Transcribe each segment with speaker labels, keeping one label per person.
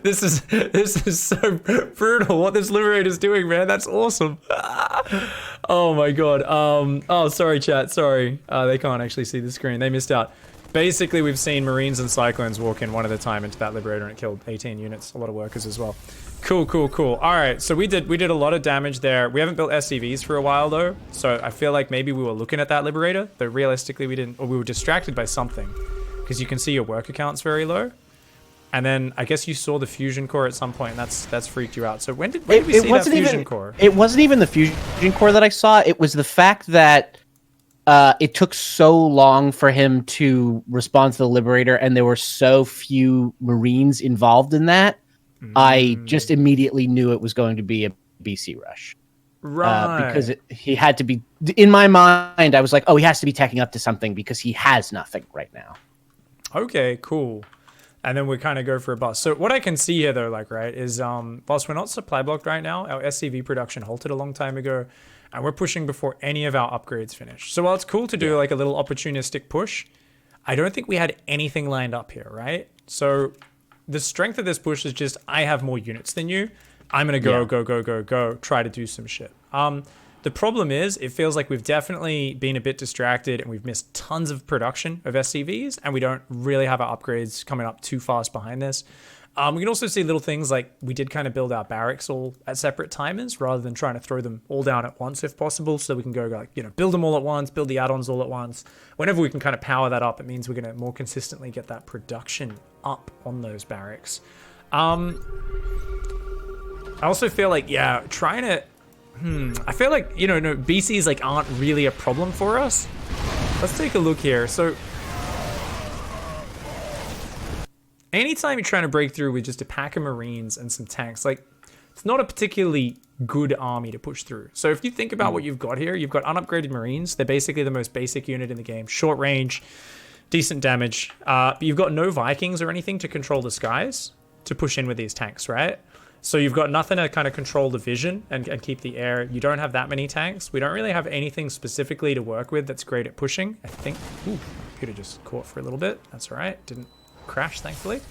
Speaker 1: This is so brutal. What this Liberator's doing, man. That's awesome. Oh my god. Oh, sorry, chat. Sorry. They can't actually see the screen. They missed out. Basically, we've seen Marines and Cyclones walk in one at a time into that Liberator, and it killed 18 units. A lot of workers as well. Cool, cool, cool. All right, so we did a lot of damage there. We haven't built SCVs for a while though, so I feel like maybe we were looking at that Liberator, though realistically we didn't, or we were distracted by something, because you can see your worker count's very low. And then I guess you saw the fusion core at some point, and that's freaked you out. So when did we see that fusion core?
Speaker 2: It wasn't even the fusion core that I saw. It was the fact that it took so long for him to respond to the Liberator, and there were so few Marines involved in that. I just immediately knew it was going to be a BC rush.
Speaker 1: Right.
Speaker 2: Because he had to be, in my mind, I was like, oh, he has to be teching up to something because he has nothing right now.
Speaker 1: Okay, cool. And then we kind of go for a bust. So what I can see here though, like, right, is whilst we're not supply blocked right now, our SCV production halted a long time ago, and we're pushing before any of our upgrades finish. So while it's cool to do like a little opportunistic push, I don't think we had anything lined up here, right? So the strength of this push is just, I have more units than you. I'm going to go, try to do some shit. The problem is, it feels like we've definitely been a bit distracted and we've missed tons of production of SCVs, and we don't really have our upgrades coming up too fast behind this. We can also see little things like we did kind of build our barracks all at separate timers rather than trying to throw them all down at once if possible, so we can go like, you know, build them all at once, build the add-ons all at once. Whenever we can kind of power that up, it means we're going to more consistently get that production up on those barracks. I also feel like, yeah, trying to... I feel like, you know, no, BCs like aren't really a problem for us. Let's take a look here. So anytime you're trying to break through with just a pack of Marines and some tanks, like, it's not a particularly good army to push through. So if you think about what you've got here, you've got unupgraded Marines. They're basically the most basic unit in the game. Short range, decent damage. But you've got no Vikings or anything to control the skies to push in with these tanks, right? So you've got nothing to kind of control the vision and keep the air. You don't have that many tanks. We don't really have anything specifically to work with that's great at pushing, I think. Ooh, computer just caught for a little bit. That's all right. Didn't crash, thankfully.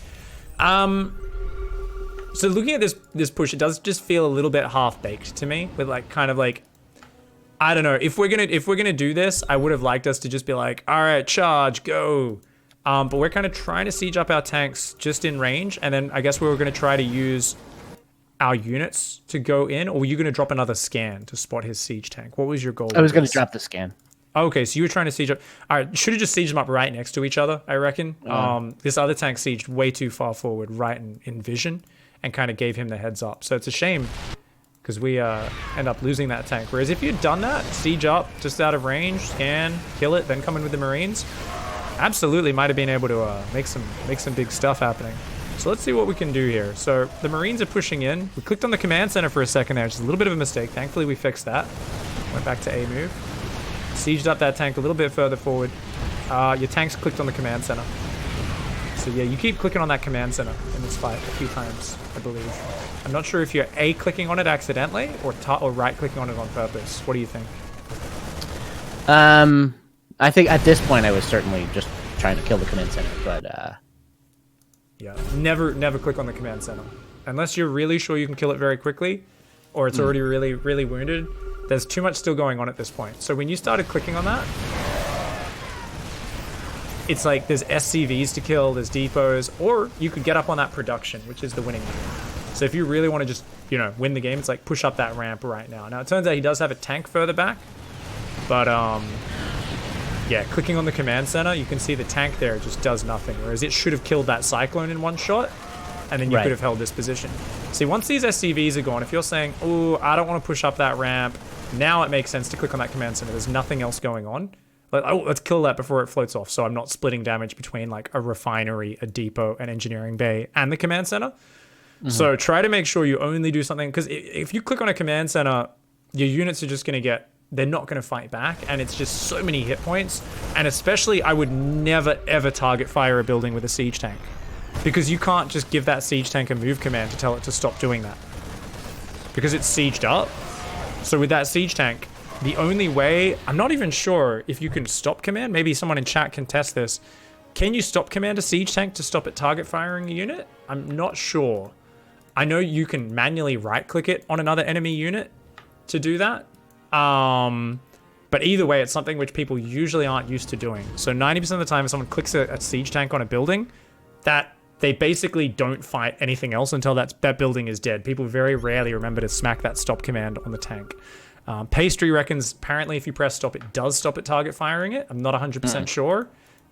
Speaker 1: So looking at this push, it does just feel a little bit half-baked to me, with like kind of like, I don't know, if we're gonna do this, I would have liked us to just be like, all right, charge, go. But we're kind of trying to siege up our tanks just in range, and then I guess we were gonna try to use our units to go in, or were you going to drop another scan to spot his siege tank? What was your goal?
Speaker 2: I was going to drop the scan.
Speaker 1: Okay, so you were trying to siege up. All right, should have just sieged them up right next to each other, I reckon. This other tank sieged way too far forward, right in vision, and kind of gave him the heads up. So it's a shame, because we end up losing that tank. Whereas if you'd done that, siege up, just out of range, scan, kill it, then come in with the Marines, absolutely might have been able to make some big stuff happening. So let's see what we can do here. So the Marines are pushing in. We clicked on the command center for a second there, which is a little bit of a mistake. Thankfully, we fixed that. Went back to A move. Sieged up that tank a little bit further forward. Your tanks clicked on the command center. So yeah, you keep clicking on that command center in this fight a few times, I believe. I'm not sure if you're A, clicking on it accidentally, or right clicking on it on purpose. What do you think?
Speaker 2: I think at this point I was certainly just trying to kill the command center, but
Speaker 1: yeah, never click on the command center. Unless you're really sure you can kill it very quickly, or it's already really, really wounded. There's too much still going on at this point. So when you started clicking on that, it's like there's SCVs to kill, there's depots, or you could get up on that production, which is the winning move. So if you really want to just, you know, win the game, it's like push up that ramp right now. Now it turns out he does have a tank further back, but yeah, clicking on the command center, you can see the tank there just does nothing, whereas it should have killed that Cyclone in one shot, and then you could have held this position. See, once these SCVs are gone, if you're saying, oh, I don't want to push up that ramp, now it makes sense to click on that command center. There's nothing else going on. Like, oh, let's kill that before it floats off, so I'm not splitting damage between like a refinery, a depot, an engineering bay, and the command center. So try to make sure you only do something, because if you click on a command center, your units are just going to get... They're not going to fight back, and it's just so many hit points. And especially, I would never, ever target fire a building with a siege tank, because you can't just give that siege tank a move command to tell it to stop doing that, because it's sieged up. So with that siege tank, the only way... I'm not even sure if you can stop command. Maybe someone in chat can test this. Can you stop command a siege tank to stop it target firing a unit? I'm not sure. I know you can manually right-click it on another enemy unit to do that. But either way, it's something which people usually aren't used to doing. So 90% of the time, if someone clicks a siege tank on a building, that they basically don't fight anything else until that building is dead. People very rarely remember to smack that stop command on the tank. Pastry reckons apparently if you press stop, it does stop at target firing it. I'm not 100% sure.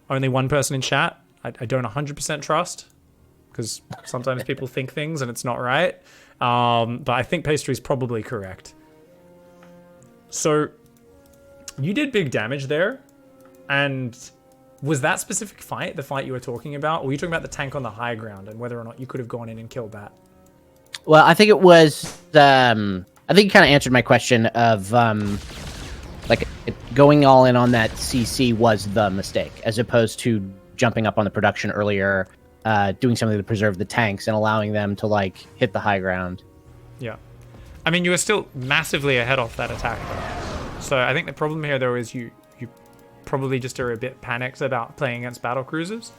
Speaker 1: Only one person in chat I don't 100% trust, because sometimes people think things and it's not right. But I think Pastry's probably correct. So you did big damage there, and was that specific fight the fight you were talking about, or were you talking about the tank on the high ground and whether or not you could have gone in and killed that?
Speaker 2: Well, I think it was. I think you kind of answered my question of like going all in on that CC was the mistake, as opposed to jumping up on the production earlier, doing something to preserve the tanks and allowing them to like hit the high ground.
Speaker 1: Yeah, I mean you were still massively ahead off that attack though. So I think the problem here though is you probably just are a bit panicked about playing against battle cruisers.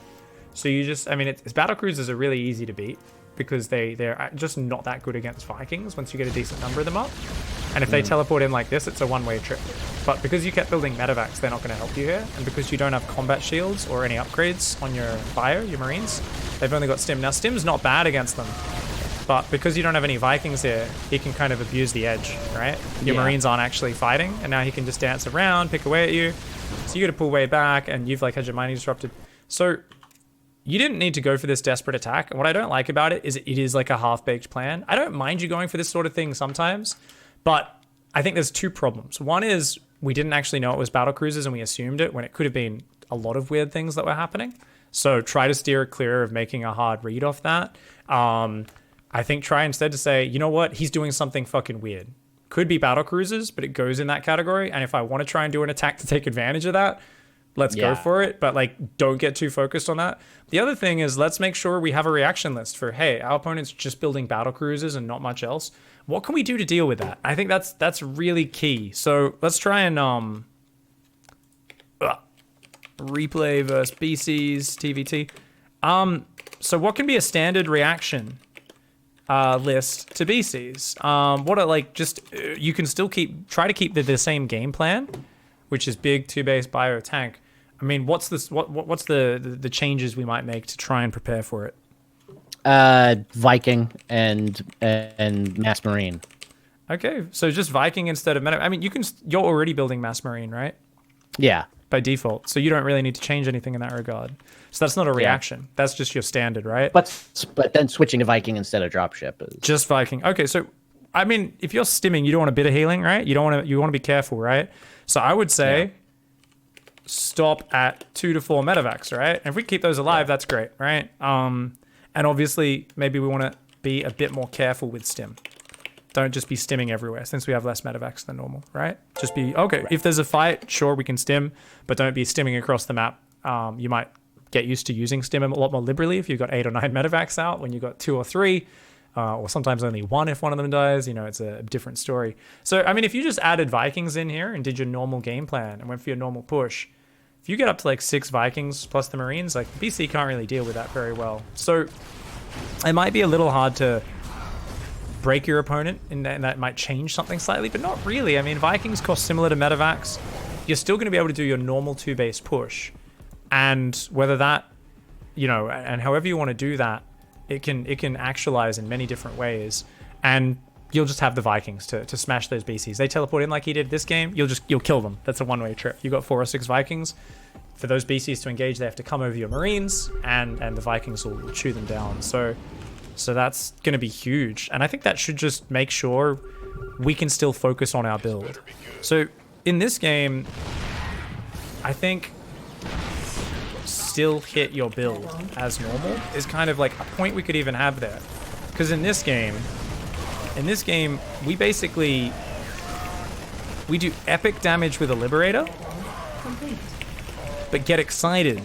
Speaker 1: So you just, I mean, it's battle cruisers are really easy to beat because they're just not that good against Vikings once you get a decent number of them up. And if they teleport in like this, it's a one-way trip. But because you kept building medevacs, they're not going to help you here. And because you don't have combat shields or any upgrades on your bio, your Marines, they've only got Stim. Now, Stim's not bad against them. But because you don't have any Vikings here, he can kind of abuse the edge, right? Your Marines aren't actually fighting, and now he can just dance around, pick away at you. So you got to pull way back, and you've like had your mining disrupted. So you didn't need to go for this desperate attack. And what I don't like about it is it is like a half-baked plan. I don't mind you going for this sort of thing sometimes, but I think there's two problems. One is we didn't actually know it was battle cruisers, and we assumed it when it could have been a lot of weird things that were happening. So try to steer clear of making a hard read off that. I think try instead to say, you know what, he's doing something fucking weird. Could be battle cruisers, but it goes in that category. And if I want to try and do an attack to take advantage of that, let's go for it. But like, don't get too focused on that. The other thing is, let's make sure we have a reaction list for, hey, our opponent's just building battle cruisers and not much else. What can we do to deal with that? I think that's really key. So let's try and replay versus BC's TvT. So what can be a standard reaction list to BC's? What are like just you can still try to keep the same game plan, which is big 2-base bio tank. I mean, what's the changes we might make to try and prepare for it?
Speaker 2: Viking and Mass Marine.
Speaker 1: Okay, so just Viking instead of meta. I mean, you're already building Mass Marine, right?
Speaker 2: Yeah.
Speaker 1: By default, so you don't really need to change anything in that regard. So that's not a reaction. Yeah. That's just your standard, right?
Speaker 2: But then switching to Viking instead of dropship is
Speaker 1: just Viking. Okay, so I mean, if you're stimming, you don't want a bit of healing, right? You want to be careful, right? So I would say stop at 2 to 4 medevacs, right? And if we keep those alive, that's great, right? And obviously, maybe we want to be a bit more careful with stim. Don't just be stimming everywhere, since we have less medevacs than normal, right? Just be, okay, if there's a fight, sure, we can stim, but don't be stimming across the map. You might get used to using stim a lot more liberally if you've got 8 or 9 medevacs out. When you've got 2 or 3, or sometimes only 1 if one of them dies, you know, it's a different story. So, I mean, if you just added Vikings in here and did your normal game plan and went for your normal push, if you get up to like 6 Vikings plus the Marines, like BC can't really deal with that very well. So it might be a little hard to break your opponent, and that might change something slightly, but not really. I mean, Vikings cost similar to medevacs. You're still going to be able to do your normal 2-base push, and whether that, you know, and however you want to do that, it can actualize in many different ways, and you'll just have the Vikings to smash those BCs. They teleport in like he did this game, you'll kill them. That's a one-way trip. You got 4 or 6 Vikings. For those BCs to engage, they have to come over your Marines, and the Vikings will chew them down. So that's going to be huge. And I think that should just make sure we can still focus on our build. So in this game, I think still hit your build as normal is kind of like a point we could even have there. Because in this game, we basically, we do epic damage with a Liberator, but get excited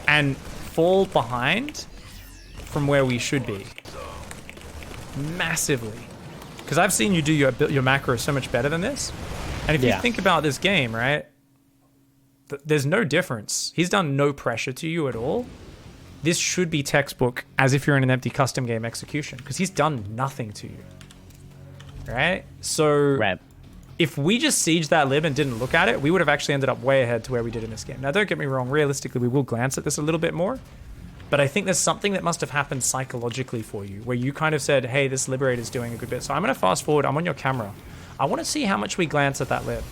Speaker 1: and fall behind from where we should be massively, because I've seen you do your macro so much better than this. And if you think about this game, right, there's no difference. He's done no pressure to you at all, this should be textbook as if you're in an empty custom game execution, because he's done nothing to you. Right? So if we just sieged that lib and didn't look at it, we would have actually ended up way ahead to where we did in this game. Now, don't get me wrong, realistically, we will glance at this a little bit more, but I think there's something that must have happened psychologically for you, where you kind of said, hey, this Liberator's doing a good bit. So I'm going to fast forward. I'm on your camera. I want to see how much we glance at that lib.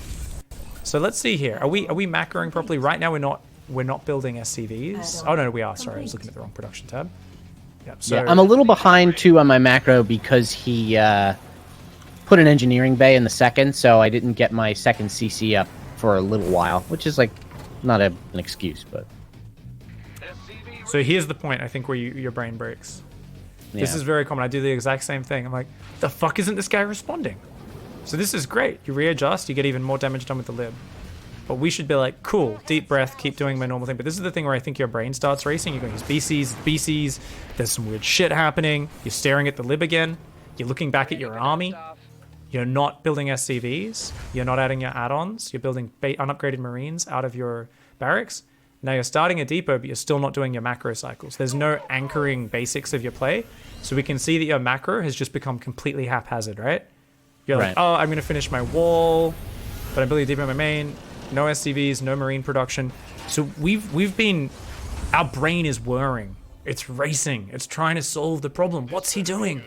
Speaker 1: So let's see here. Are we macroing properly? Right now, we're not building SCVs. Oh, no, we are. Sorry, I was looking at the wrong production tab. Yep, so
Speaker 2: yeah, I'm a little behind, too, on my macro because he put an engineering bay in the second, so I didn't get my second CC up for a little while, which is, like, not an excuse, but...
Speaker 1: So here's the point, I think, where your brain breaks.
Speaker 2: Yeah.
Speaker 1: This is very common. I do the exact same thing. I'm like, the fuck isn't this guy responding? So this is great. You readjust, you get even more damage done with the lib. But we should be like, cool, deep breath, keep doing my normal thing. But this is the thing where I think your brain starts racing. You're going, these BCs, there's some weird shit happening. You're staring at the lib again. You're looking back at your army. You're not building SCVs. You're not adding your add-ons. You're building unupgraded Marines out of your barracks. Now you're starting a depot, but you're still not doing your macro cycles. There's no anchoring basics of your play. So we can see that your macro has just become completely haphazard, right? You're like, oh, I'm going to finish my wall, but I'm building a depot in my main. No SCVs, no Marine production. So we've been, our brain is whirring. It's racing. It's trying to solve the problem. What's he doing?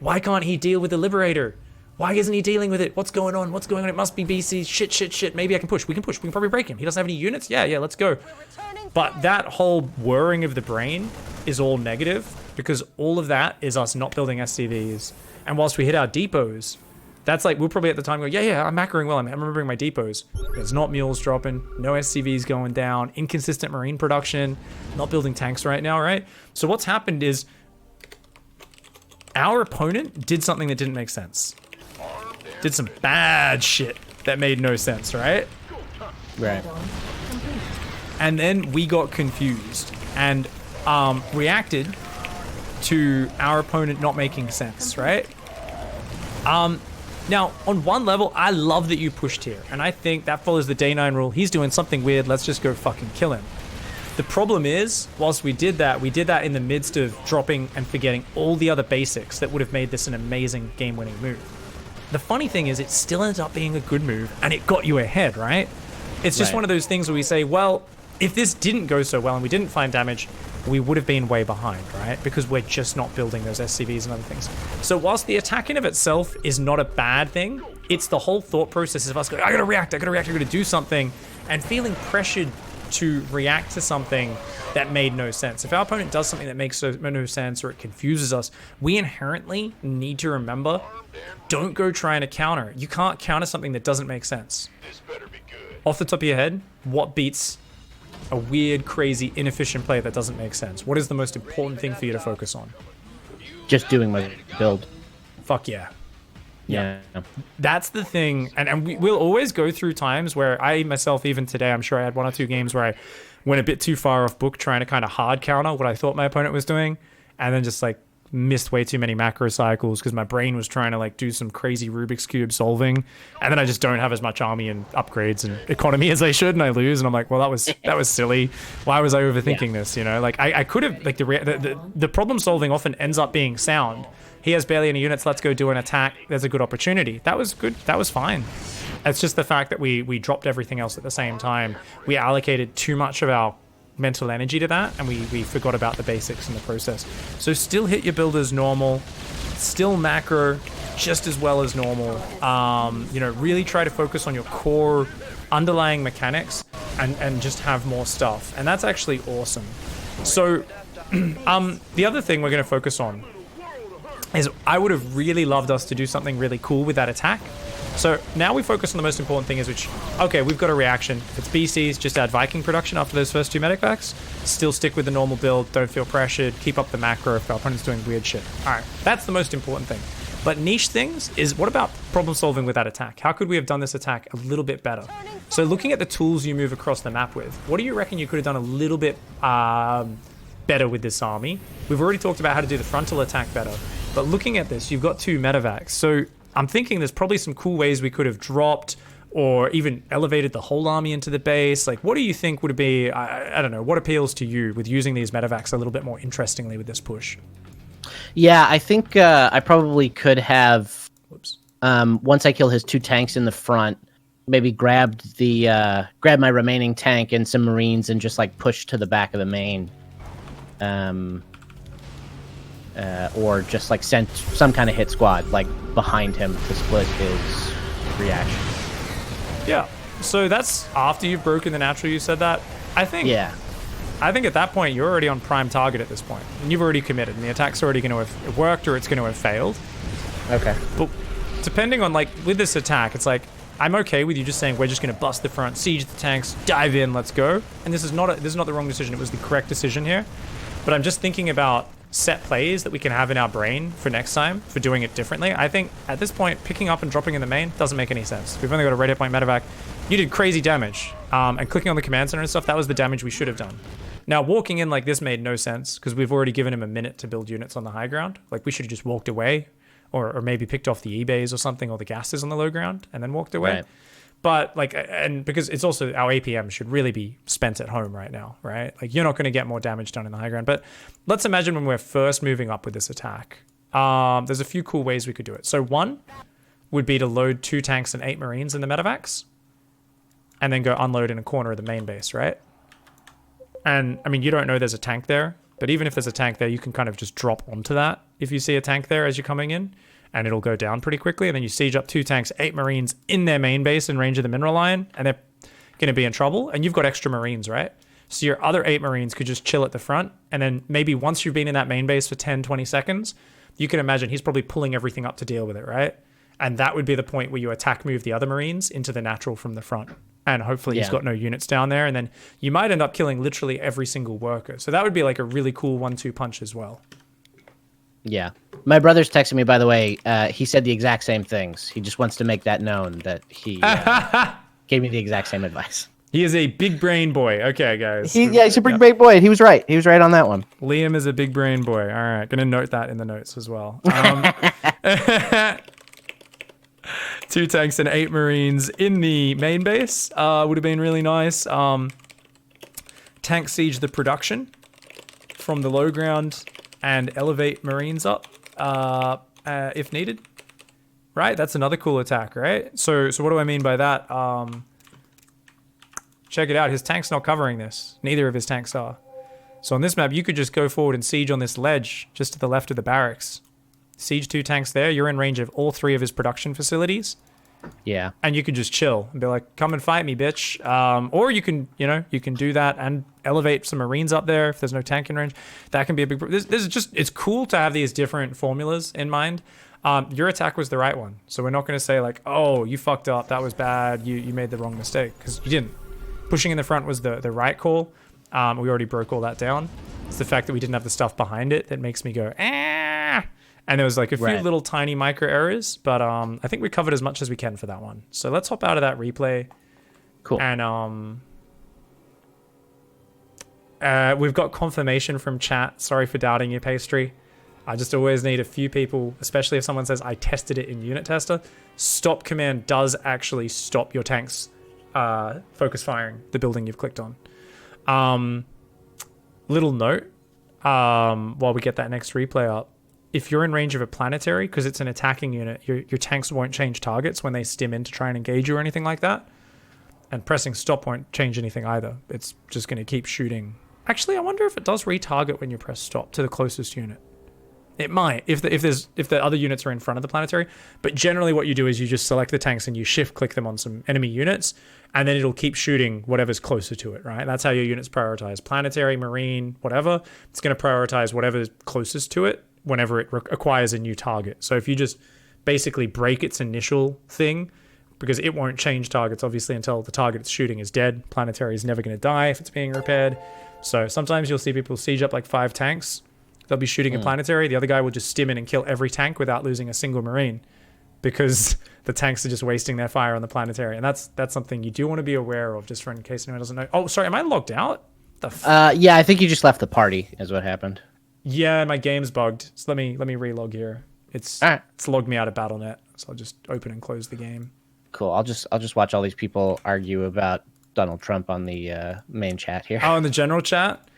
Speaker 1: Why can't he deal with the Liberator? Why isn't he dealing with it? What's going on? What's going on? It must be BC. Shit. Maybe I can push. We can push. We can probably break him. He doesn't have any units. Yeah, let's go. But that whole whirring of the brain is all negative because all of that is us not building SCVs. And whilst we hit our depots, that's like, we'll probably at the time go, yeah, I'm macroing well. I'm remembering my depots. There's not mules dropping, no SCVs going down, inconsistent Marine production, not building tanks right now, right? So what's happened is our opponent did something that didn't make sense. Did some bad shit that made no sense, right?
Speaker 2: Right.
Speaker 1: And then we got confused and reacted to our opponent not making sense, right? Now, on one level, I love that you pushed here, and I think that follows the day 9 rule. He's doing something weird, let's just go fucking kill him. The problem is, whilst we did that in the midst of dropping and forgetting all the other basics that would have made this an amazing game-winning move. The funny thing is, it still ends up being a good move, and it got you ahead, right? It's just one of those things where we say, well, if this didn't go so well and we didn't find damage, we would have been way behind, right? Because we're just not building those SCVs and other things. So whilst the attack in of itself is not a bad thing, it's the whole thought process of us going, I gotta react, I gotta do something, and feeling pressured to react to something that made no sense. If our opponent does something that makes no sense or it confuses us, we inherently need to remember, don't go trying to counter. You can't counter something that doesn't make sense. Off the top of your head, what beats a weird, crazy, inefficient play that doesn't make sense? What is the most important thing for you to focus on?
Speaker 2: Just doing my build.
Speaker 1: Fuck yeah.
Speaker 2: Yeah.
Speaker 1: That's the thing. And we'll always go through times where I myself, even today, I'm sure I had 1 or 2 games where I went a bit too far off book trying to kind of hard counter what I thought my opponent was doing. And then just like missed way too many macro cycles because my brain was trying to like do some crazy Rubik's Cube solving. And then I just don't have as much army and upgrades and economy as I should, and I lose. And I'm like, well, that was silly. Why was I overthinking this? You know, like I could have, like the problem solving often ends up being sound. He has barely any units. Let's go do an attack. There's a good opportunity. That was good. That was fine. It's just the fact that we dropped everything else at the same time. We allocated too much of our mental energy to that, and we forgot about the basics in the process. So still hit your build as normal. Still macro just as well as normal. You know, really try to focus on your core underlying mechanics and just have more stuff. And that's actually awesome. So the other thing we're going to focus on is I would have really loved us to do something really cool with that attack. So now we focus on the most important thing is okay, we've got a reaction. If it's BCs, just add Viking production after those first 2 medic packs. Still stick with the normal build, don't feel pressured, keep up the macro if our opponent's doing weird shit. Alright, that's the most important thing. But niche things is, what about problem solving with that attack? How could we have done this attack a little bit better? So looking at the tools you move across the map with, what do you reckon you could have done a little bit better with this army? We've already talked about how to do the frontal attack better. But looking at this, you've got 2 medevacs. So I'm thinking there's probably some cool ways we could have dropped or even elevated the whole army into the base? Like, what do you think would be, I don't know, what appeals to you with using these medevacs a little bit more interestingly with this push?
Speaker 2: Yeah, I think I probably could have,
Speaker 1: Whoops.
Speaker 2: Once I kill his 2 tanks in the front, maybe grabbed my remaining tank and some Marines and just like pushed to the back of the main. Or just like sent some kind of hit squad like behind him to split his reaction.
Speaker 1: Yeah. So that's after you've broken the natural, you said that? I think at that point you're already on prime target at this point. And you've already committed and the attack's already going to have worked or it's going to have failed. Okay. But depending on like with this attack, it's like I'm okay with you just saying we're just going to bust the front, siege the tanks, dive in, let's go. And this is not the wrong decision. It was the correct decision here. But I'm just thinking about set plays that we can have in our brain for next time for doing it differently. I think at this point, picking up and dropping in the main doesn't make any sense. We've only got a red hit point medevac. You did crazy damage. And clicking on the command center and stuff, that was the damage we should have done. Now, walking in like this made no sense because we've already given him a minute to build units on the high ground. Like we should have just walked away or maybe picked off the E-bays or something or the gases on the low ground and then walked away. Right. But like, and because it's also our APM should really be spent at home right now, right? Like you're not going to get more damage done in the high ground. But let's imagine when we're first moving up with this attack, there's a few cool ways we could do it. So one would be to load 2 tanks and 8 Marines in the medevacs, and then go unload in a corner of the main base, right? And I mean, you don't know there's a tank there, but even if there's a tank there, you can kind of just drop onto that if you see a tank there as you're coming in. And it'll go down pretty quickly. And then you siege up 2 tanks, 8 Marines in their main base in range of the mineral line, and they're going to be in trouble. And you've got extra Marines, right? So your other 8 Marines could just chill at the front. And then maybe once you've been in that main base for 10, 20 seconds, you can imagine he's probably pulling everything up to deal with it, right? And that would be the point where you attack move the other Marines into the natural from the front. And hopefully he's got no units down there. And then you might end up killing literally every single worker. So that would be like a really cool 1-2 punch as well.
Speaker 2: Yeah. My brother's texting me, by the way. He said the exact same things. He just wants to make that known that he gave me the exact same advice.
Speaker 1: He is a big brain boy. Okay, guys.
Speaker 2: He's a big brain boy. He was right. He was right on that one.
Speaker 1: Liam is a big brain boy. All right. Going to note that in the notes as well. 2 tanks and 8 Marines in the main base would have been really nice. Tank siege the production from the low ground and elevate Marines up if needed. Right? That's another cool attack, right? So what do I mean by that? Check it out. His tank's not covering this. Neither of his tanks are. So on this map, you could just go forward and siege on this ledge just to the left of the barracks. Siege 2 tanks there. You're in range of all 3 of his production facilities. Yeah. And you could just chill and be like, come and fight me, bitch. Or you can, you can do that and elevate some Marines up there if there's no tank in range. That can be a big... This is just... It's cool to have these different formulas in mind. Your attack was the right one. So we're not going to say like, oh, you fucked up. That was bad. You made the wrong mistake. Because you didn't. Pushing in the front was the right call. We already broke all that down. It's the fact that we didn't have the stuff behind it that makes me go, ah. And there was like a few little tiny micro errors, but I think we covered as much as we can for that one. So let's hop out of that replay. Cool. And we've got confirmation from chat. Sorry for doubting you, Pastry. I just always need a few people, especially if someone says I tested it in unit tester. Stop command does actually stop your tanks focus firing the building you've clicked on. Little note while we get that next replay up. If you're in range of a planetary, because it's an attacking unit, your tanks won't change targets when they stim in to try and engage you or anything like that. And pressing stop won't change anything either. It's just going to keep shooting. Actually, I wonder if it does retarget when you press stop to the closest unit. It might, if the other units are in front of the planetary. But generally what you do is you just select the tanks and you shift click them on some enemy units, and then it'll keep shooting whatever's closer to it, right? That's how your units prioritize. Planetary, marine, whatever. It's going to prioritize whatever's closest to it whenever it acquires a new target. So if you just basically break its initial thing, because it won't change targets, obviously, until the target it's shooting is dead. Planetary is never going to die if it's being repaired. So sometimes you'll see people siege up like 5 tanks. They'll be shooting a planetary. The other guy will just stim in and kill every tank without losing a single marine because the tanks are just wasting their fire on the planetary. And that's something you do want to be aware of, just for in case anyone doesn't know. Oh, sorry, am I logged out?
Speaker 2: Yeah, I think you just left the party is what happened.
Speaker 1: Yeah, my game's bugged. So let me relog here. It's logged me out of BattleNet, so I'll just open and close the game.
Speaker 2: Cool. I'll just watch all these people argue about Donald Trump on the main chat here.
Speaker 1: Oh, in the general chat?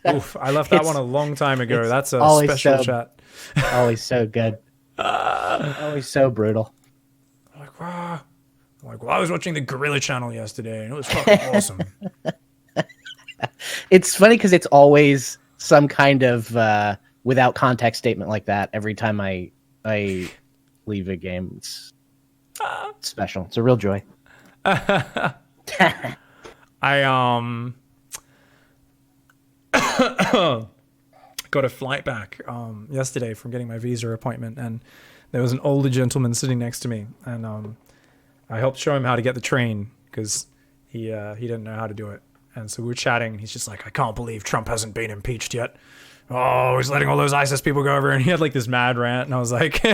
Speaker 1: Oof, I left that one a long time ago. That's a special chat.
Speaker 2: Always so good. Always so brutal.
Speaker 1: Like, wow. Well, I was watching the Gorilla channel yesterday, and it was fucking awesome.
Speaker 2: It's funny because it's always some kind of without context statement like that every time I leave a game. It's special. It's a real joy.
Speaker 1: I got a flight back yesterday from getting my visa appointment, and there was an older gentleman sitting next to me, and I helped show him how to get the train because he didn't know how to do it. And so we were chatting, and he's just like, I can't believe Trump hasn't been impeached yet. Oh, he's letting all those ISIS people go over. And he had like this mad rant, and I was like,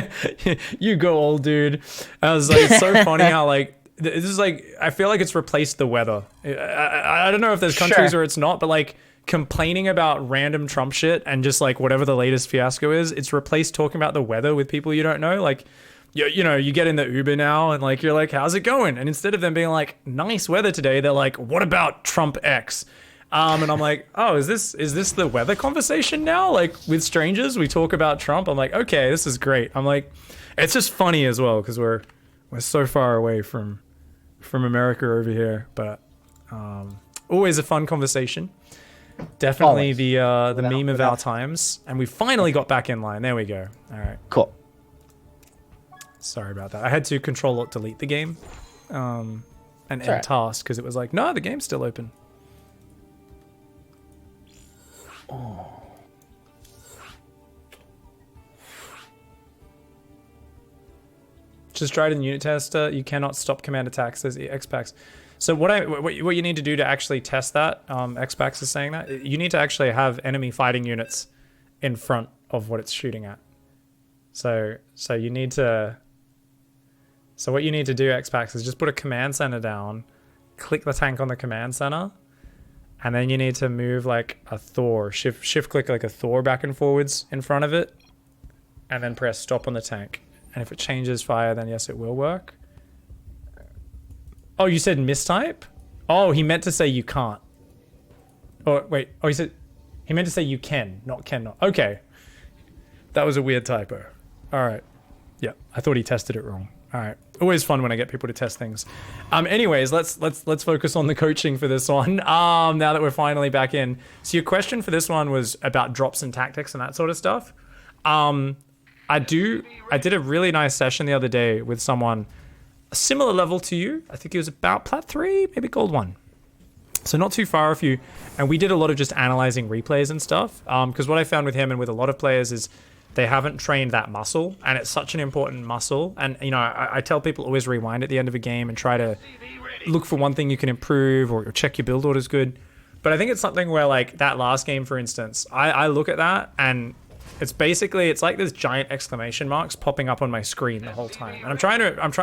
Speaker 1: you go, old dude. And I was like, it's so funny how like, this is like, I feel like it's replaced the weather. I don't know if there's countries where it's not, but like complaining about random Trump shit and just like whatever the latest fiasco is, it's replaced talking about the weather with people you don't know. Like, you know, you get in the Uber now and like, you're like, how's it going? And instead of them being like, nice weather today, they're like, what about Trump X? And I'm like, oh, is this the weather conversation now? Like with strangers, we talk about Trump. I'm like, okay, this is great. I'm like, it's just funny as well because we're so far away from America over here. But always a fun conversation. Definitely always. The meme of our times. And we finally got back in line. There we go. All right.
Speaker 2: Cool.
Speaker 1: Sorry about that. I had to Control-Alt-Delete the game and end task because it was like, no, the game's still open.
Speaker 2: Oh.
Speaker 1: Just tried in unit tester. You cannot stop command attacks as Xpax. So what you need to do to actually test that, Xpax is saying that, you need to actually have enemy fighting units in front of what it's shooting at. So you need to... So what you need to do, Xpax, is just put a command center down, click the tank on the command center, and then you need to move like a Thor, shift click like a Thor back and forwards in front of it, and then press stop on the tank. And if it changes fire, then yes, it will work. Oh, you said mistype? Oh, he meant to say you can't. Oh, wait. Oh, he meant to say you can, not cannot. Okay. That was a weird typo. All right. Yeah, I thought he tested it wrong. All right. Always fun when I get people to test things. Anyways, let's focus on the coaching for this one. Now that we're finally back in. So your question for this one was about drops and tactics and that sort of stuff. I did a really nice session the other day with someone a similar level to you. I think he was about Plat 3, maybe Gold 1. So not too far off you. And we did a lot of just analyzing replays and stuff. Because what I found with him and with a lot of players is they haven't trained that muscle, and it's such an important muscle. And, you know, I tell people always rewind at the end of a game and try to look for one thing you can improve or check your build order's good. But I think it's something where, like, that last game, for instance, I look at that and it's like there's giant exclamation marks popping up on my screen the whole time. And I'm trying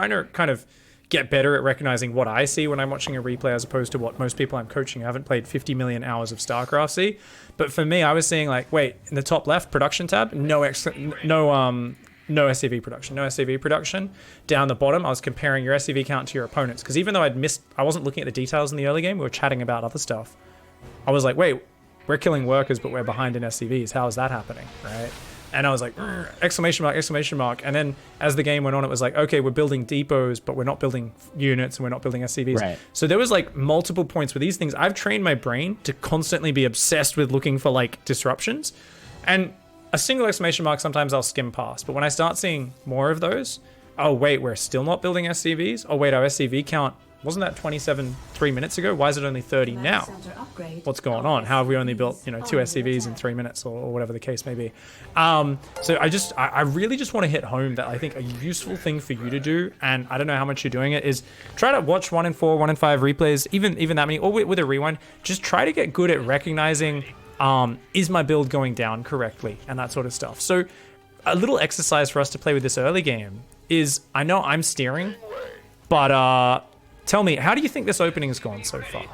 Speaker 1: to kind of get better at recognizing what I see when I'm watching a replay as opposed to what most people I'm coaching. I haven't played 50 million hours of StarCraft C, but for me, I was seeing like, wait, in the top left production tab, no SCV production. Down the bottom, I was comparing your SCV count to your opponents because even though I wasn't looking at the details in the early game. We were chatting about other stuff. I was like, wait, we're killing workers, but we're behind in SCVs. How is that happening, right? And I was like, exclamation mark, exclamation mark. And then as the game went on, it was like, okay, we're building depots, but we're not building units and we're not building SCVs. Right. So there was like multiple points with these things. I've trained my brain to constantly be obsessed with looking for like disruptions. And a single exclamation mark, sometimes I'll skim past. But when I start seeing more of those, oh, wait, we're still not building SCVs? Oh, wait, our SCV count, wasn't that 27 3 minutes ago? Why is it only 30 now? What's going on? How have we only built, 2 SCVs in 3 minutes or whatever the case may be? So I really just want to hit home that I think a useful thing for you to do, and I don't know how much you're doing it, is try to watch 1 in 4, 1 in 5 replays, even that many, or with a rewind. Just try to get good at recognizing, is my build going down correctly and that sort of stuff. So a little exercise for us to play with this early game is, I know I'm steering, but tell me, how do you think this opening has gone so far?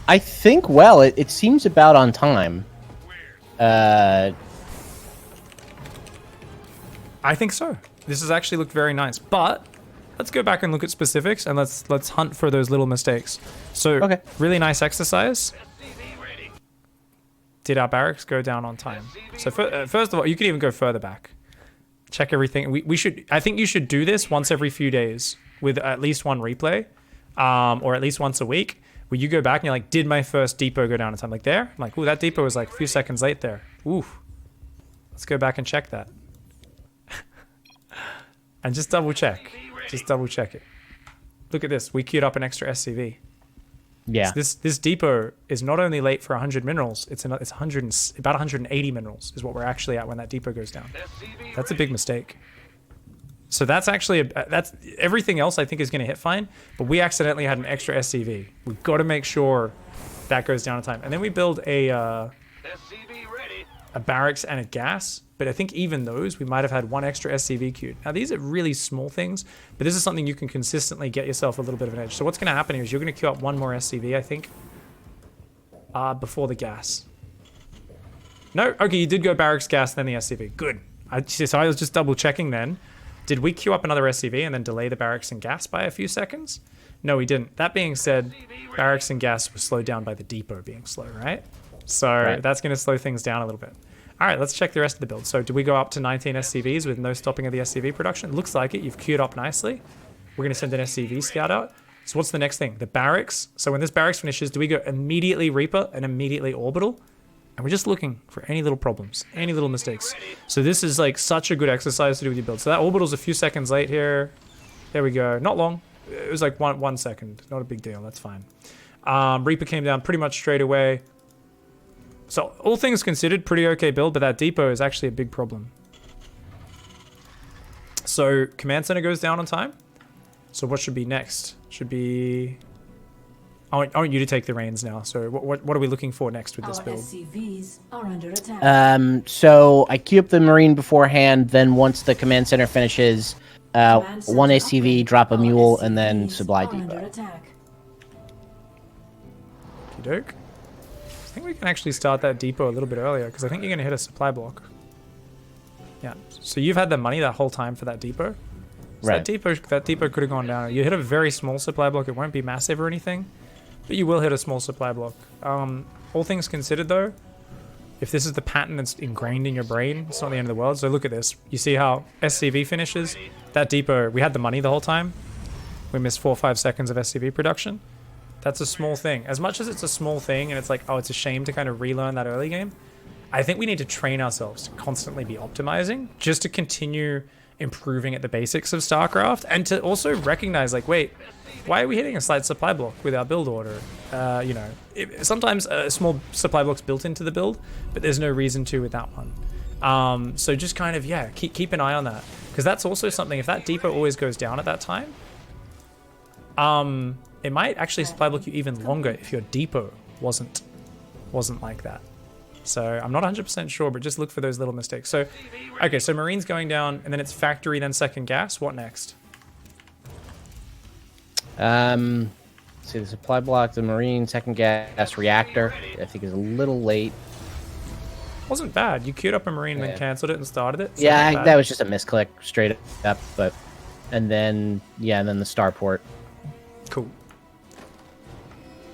Speaker 2: I think, well, it seems about on time.
Speaker 1: I think so. This has actually looked very nice. But let's go back and look at specifics, and let's hunt for those little mistakes. So, really nice exercise. Did our barracks go down on time? So first of all, you could even go further back. Check everything. We should. I think you should do this once every few days with at least one replay, or at least once a week, where you go back and you're like, did my first depot go down on time? Like there, I'm like, ooh, that depot was like a few seconds late there. Ooh, let's go back and check that. And just double check. Just double check it. Look at this. We queued up an extra SCV.
Speaker 2: Yeah.
Speaker 1: So this depot is not only late for 100 minerals, it's about 180 minerals is what we're actually at when that depot goes down. That's a big mistake. So that's actually that's everything else I think is going to hit fine, but we accidentally had an extra SCV. We've got to make sure that goes down in time. And then we build a barracks and a gas, but I think even those, we might have had one extra SCV queued. Now these are really small things, but this is something you can consistently get yourself a little bit of an edge. So what's going to happen here is you're going to queue up one more SCV, I think, before the gas. No, okay, you did go barracks, gas, then the SCV. Good. So I was just double checking then. Did we queue up another SCV and then delay the barracks and gas by a few seconds? No, we didn't. That being said, barracks and gas was slowed down by the depot being slow, right? So that's going to slow things down a little bit. All right, let's check the rest of the build. So do we go up to 19 SCVs with no stopping of the SCV production? Looks like it. You've queued up nicely. We're going to send an SCV scout out. So what's the next thing? The barracks. So when this barracks finishes, do we go immediately Reaper and immediately Orbital? And we're just looking for any little problems, any little mistakes. So this is like such a good exercise to do with your build. So that Orbital's a few seconds late here. There we go. Not long. It was like one second. Not a big deal. That's fine. Reaper came down pretty much straight away. So all things considered, pretty okay build, but that depot is actually a big problem. So command center goes down on time. So what should be next? Should be... I want you to take the reins now. So what are we looking for next with this build?
Speaker 3: SCVs are under attack.
Speaker 2: So I queue up the Marine beforehand, then once the command center finishes, one SCV, drop a mule, and then supply depot.
Speaker 1: Okey-doke. I think we can actually start that depot a little bit earlier, because I think you're going to hit a supply block. Yeah. So you've had the money that whole time for that depot? So
Speaker 2: Right.
Speaker 1: That depot could have gone down. You hit a very small supply block. It won't be massive or anything, but you will hit a small supply block. All things considered, though, if this is the pattern that's ingrained in your brain, it's not the end of the world. So look at this. You see how SCV finishes? That depot, we had the money the whole time. We missed 4 or 5 seconds of SCV production. That's a small thing. As much as it's a small thing and it's like, oh, it's a shame to kind of relearn that early game, I think we need to train ourselves to constantly be optimizing just to continue improving at the basics of StarCraft, and to also recognize, like, wait, why are we hitting a slight supply block with our build order? You know, sometimes a small supply block's built into the build, but there's no reason to with that one. So just kind of, yeah, keep an eye on that, because that's also something, if that depot always goes down at that time, it might actually supply block you even longer if your depot wasn't like that. So I'm not 100% sure, but just look for those little mistakes. So, okay, so Marine's going down, and then it's factory, then second gas. What next?
Speaker 2: See the supply block, the Marine, second gas, reactor. I think is a little late.
Speaker 1: Wasn't bad. You queued up a Marine and then cancelled it and started it. So
Speaker 2: yeah, that was just a misclick straight up, but and then the starport.
Speaker 1: Cool.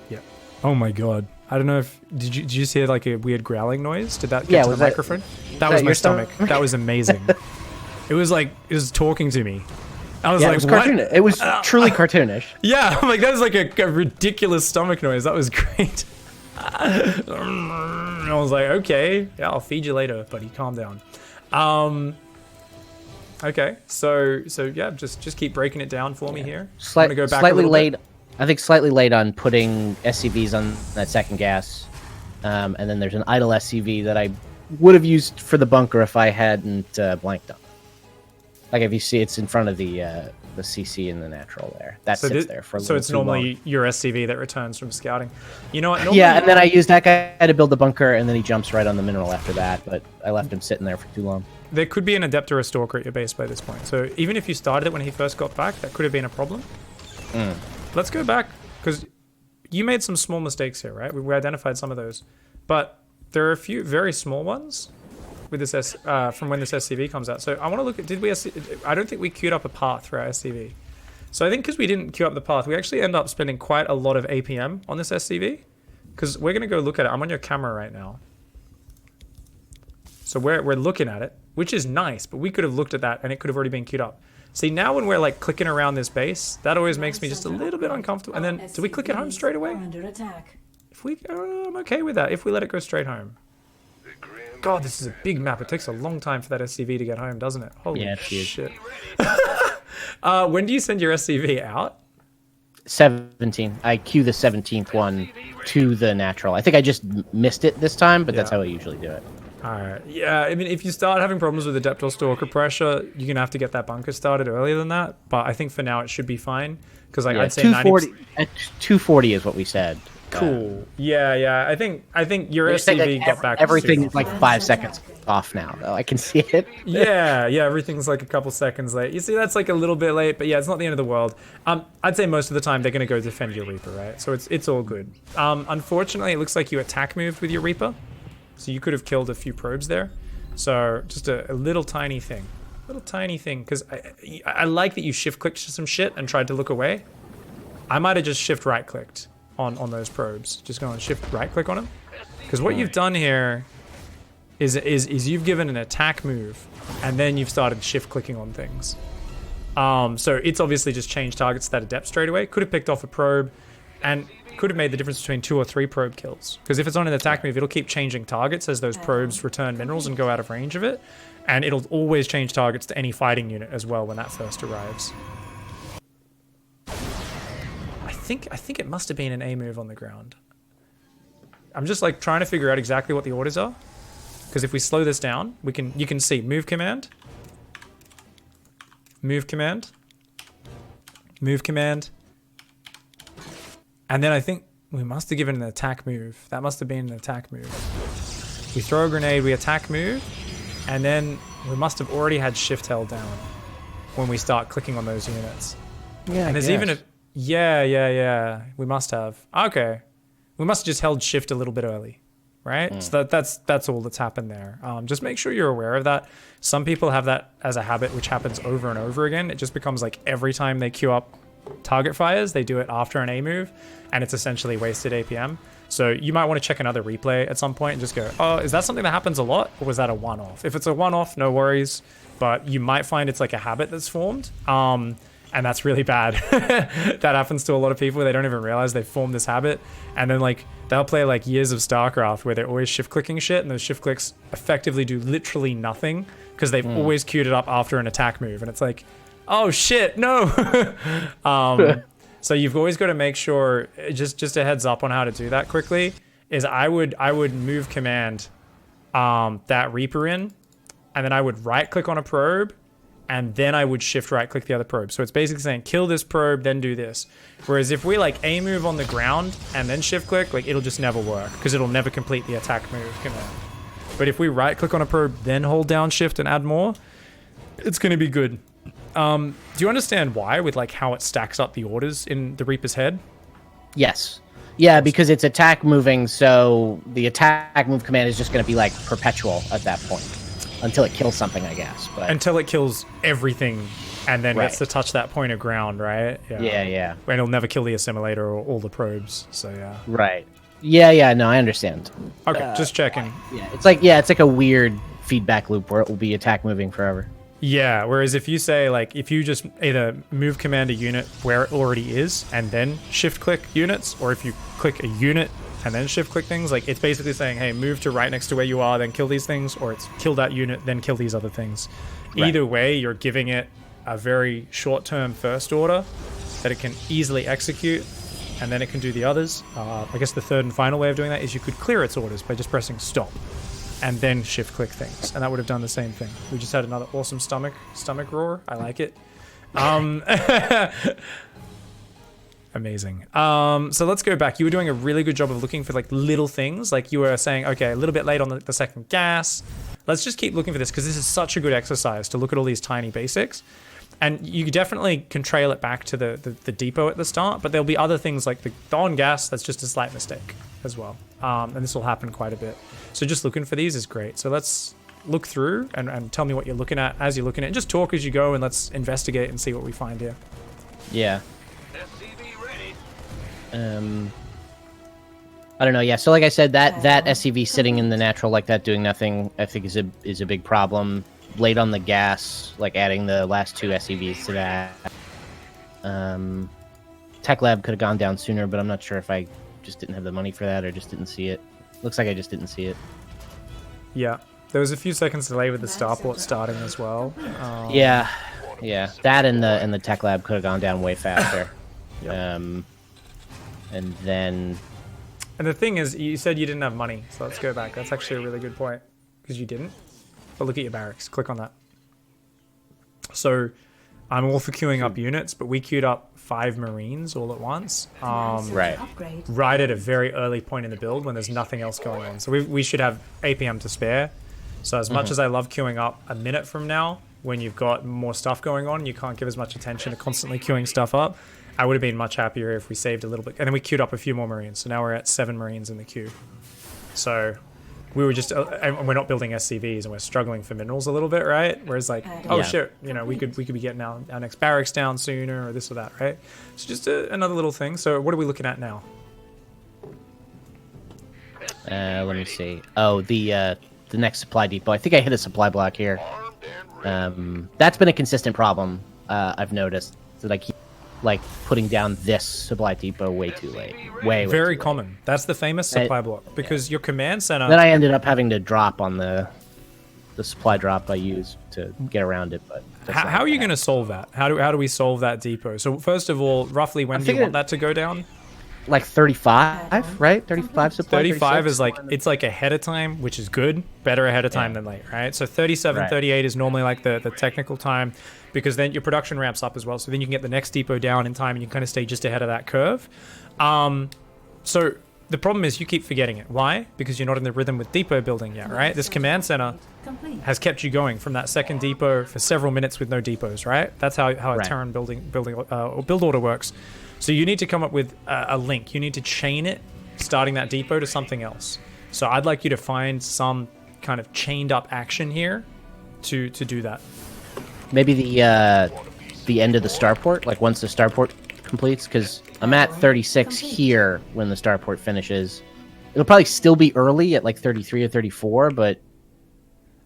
Speaker 1: Yeah. Oh my god. I don't know if did you see like a weird growling noise? Did that get to the microphone? That was my stomach. That was amazing. It was talking to me. I was like,
Speaker 2: it was
Speaker 1: what?
Speaker 2: It was truly cartoonish.
Speaker 1: Yeah, I'm like, that was like a ridiculous stomach noise. That was great. I was like, okay, yeah, I'll feed you later, buddy. Calm down. Okay, so yeah, just keep breaking it down for me here. Go back
Speaker 2: slightly late. I think slightly late on putting SCVs on that second gas, and then there's an idle SCV that I would have used for the bunker if I hadn't blanked on. Like if you see, it's in front of the CC and the natural there. That sits there for a little
Speaker 1: So it's
Speaker 2: too
Speaker 1: normally
Speaker 2: long.
Speaker 1: your SCV that returns from scouting. You know what? Normally,
Speaker 2: Yeah, and then I used that guy to build the bunker, and then he jumps right on the mineral after that. But I left him sitting there for too long.
Speaker 1: There could be an adept or a stalker at your base by this point. So even if you started it when he first got back, that could have been a problem. Let's go back, because you made some small mistakes here, right? We identified some of those, but there are a few very small ones with this from when this SCV comes out. So I want to look at, I don't think we queued up a path for our SCV. So I think because we didn't queue up the path, we actually end up spending quite a lot of APM on this SCV. Because we're going to go look at it. I'm on your camera right now. So we're looking at it, which is nice, but we could have looked at that and it could have already been queued up. See, now when we're like clicking around this base, that always makes me just a little bit uncomfortable. And then, do we click it home straight away? If we, I'm okay with that. If we let it go straight home. God, this is a big map. It takes a long time for that SCV to get home, doesn't it? Holy shit. When do you send your SCV out?
Speaker 2: 17. I queue the 17th one to the natural. I think I just missed it this time, but that's how I usually do it.
Speaker 1: Alright, yeah, I mean, if you start having problems with the depth or stalker pressure, you're going to have to get that bunker started earlier than that, but I think for now it should be fine, because like, I'd say
Speaker 2: 240, at 240 is what we said.
Speaker 1: Cool. Yeah, I think your SCV got back
Speaker 2: everything is like 5 seconds off now, though. I can see it.
Speaker 1: yeah, everything's like a couple seconds late. You see, that's like a little bit late, but yeah, it's not the end of the world. I'd say most of the time they're going to go defend your Reaper, right? So it's all good. Unfortunately, it looks like you attack moved with your Reaper. So you could have killed a few probes there. So just a little tiny thing. Because I like that you shift-clicked some shit and tried to look away. I might have just shift-right-clicked on those probes. Just go and shift-right-click on them. Because what you've done here is you've given an attack move, and then you've started shift-clicking on things. So it's obviously just changed targets to that adept straight away. Could have picked off a probe, and could have made the difference between 2 or 3 probe kills. Because if it's on an attack move, it'll keep changing targets as those probes return minerals and go out of range of it. And it'll always change targets to any fighting unit as well when that first arrives. I think it must have been an A move on the ground. I'm just like trying to figure out exactly what the orders are. Because if we slow this down, you can see move command. Move command. Move command. And then I think we must have given an attack move. That must have been an attack move. We throw a grenade, we attack move, and then we must have already had shift held down when we start clicking on those units.
Speaker 2: Yeah,
Speaker 1: and there's even a... Yeah. We must have. Okay. We must have just held shift a little bit early, right? So that's all that's happened there. Just make sure you're aware of that. Some people have that as a habit which happens over and over again. It just becomes like every time they queue up target fires, they do it after an A move, and it's essentially wasted APM. So you might want to check another replay at some point and just go, oh, is that something that happens a lot, or was that a one-off? If it's a one-off, no worries, but you might find it's like a habit that's formed, and that's really bad. That happens to a lot of people. They don't even realize they've formed this habit, and then like they'll play like years of StarCraft where they're always shift-clicking shit, and those shift clicks effectively do literally nothing because they've always queued it up after an attack move, and it's like, oh shit, no. So you've always got to make sure, just a heads up on how to do that quickly, is I would move command that Reaper in, and then I would right click on a probe, and then I would shift right click the other probe. So it's basically saying kill this probe, then do this. Whereas if we like A move on the ground and then shift click, like it'll just never work because it'll never complete the attack move command. But if we right click on a probe, then hold down shift and add more, it's going to be good. Do you understand why, with like how it stacks up the orders in the Reaper's head?
Speaker 2: Yes. Yeah, because it's attack moving, so the attack move command is just going to be like perpetual at that point until it kills something, I guess. But
Speaker 1: until it kills everything and then gets to touch that point of ground, right?
Speaker 2: Yeah.
Speaker 1: And it'll never kill the assimilator or all the probes. So yeah.
Speaker 2: Right. Yeah. No, I understand.
Speaker 1: Okay, just checking.
Speaker 2: Yeah, it's like a weird feedback loop where it will be attack moving forever.
Speaker 1: Yeah, whereas if you say, like, if you just either move command a unit where it already is and then shift click units, or if you click a unit and then shift click things, like, it's basically saying, hey, move to right next to where you are, then kill these things, or it's kill that unit, then kill these other things. Right. Either way, you're giving it a very short-term first order that it can easily execute, and then it can do the others. I guess the third and final way of doing that is you could clear its orders by just pressing stop and then shift click things, and that would have done the same thing. We just had another awesome stomach roar. I like it. Amazing. So let's go back. You were doing a really good job of looking for like little things. Like you were saying, okay, a little bit late on the second gas. Let's just keep looking for this because this is such a good exercise to look at all these tiny basics. And you definitely can trail it back to the depot at the start, but there'll be other things like the on gas, that's just a slight mistake as well. And this will happen quite a bit. So just looking for these is great. So let's look through and tell me what you're looking at as you're looking at it. Just talk as you go and let's investigate and see what we find here.
Speaker 2: Yeah. I don't know. Yeah. So like I said, that SCV sitting in the natural like that, doing nothing, I think is a big problem. Late on the gas, like adding the last 2 SCVs to that. Tech Lab could have gone down sooner, but I'm not sure if I just didn't have the money for that or just didn't see it. Looks like I just didn't see it.
Speaker 1: Yeah. There was a few seconds delay with the starport starting as well.
Speaker 2: Yeah. That and the Tech Lab could have gone down way faster.
Speaker 1: Yep.
Speaker 2: And then...
Speaker 1: And the thing is, you said you didn't have money, so let's go back. That's actually a really good point, because you didn't. But look at your barracks. Click on that. So, I'm all for queuing up units, but we queued up 5 Marines all at once. Right at a very early point in the build when there's nothing else going on. So we should have APM to spare. So as much as I love queuing up a minute from now, when you've got more stuff going on, you can't give as much attention to constantly queuing stuff up. I would have been much happier if we saved a little bit. And then we queued up a few more Marines. So now we're at 7 Marines in the queue. So we were just, and we're not building SCVs and we're struggling for minerals a little bit, right? Whereas like, oh shit, you know, we could be getting our next barracks down sooner or this or that, right? So just another little thing. So what are we looking at now?
Speaker 2: Let me see. Oh, the next supply depot. I think I hit a supply block here. That's been a consistent problem. I've noticed that I keep like putting down this supply depot way too late. Way
Speaker 1: Very
Speaker 2: too
Speaker 1: common.
Speaker 2: late.
Speaker 1: That's the famous supply block because your command center.
Speaker 2: Then I ended up having to drop on the supply drop I used to get around it. But
Speaker 1: how are you going to solve that? How do we solve that depot? So first of all, roughly when do you want that to go down?
Speaker 2: Like 35, right? 35 supply.
Speaker 1: 35
Speaker 2: 36?
Speaker 1: is like, it's like ahead of time, which is good. Better ahead of time than late, right? So 37, 38 is normally like the technical time, because then your production ramps up as well. So then you can get the next depot down in time and you kind of stay just ahead of that curve. So the problem is you keep forgetting it. Why? Because you're not in the rhythm with depot building yet, right? This command center has kept you going from that second depot for several minutes with no depots, right? That's how a Terran build order works. So you need to come up with a link. You need to chain it, starting that depot to something else. So I'd like you to find some kind of chained up action here to do that.
Speaker 2: Maybe the end of the starport, like once the starport completes, because I'm at 36 here when the starport finishes. It'll probably still be early at like 33 or 34, but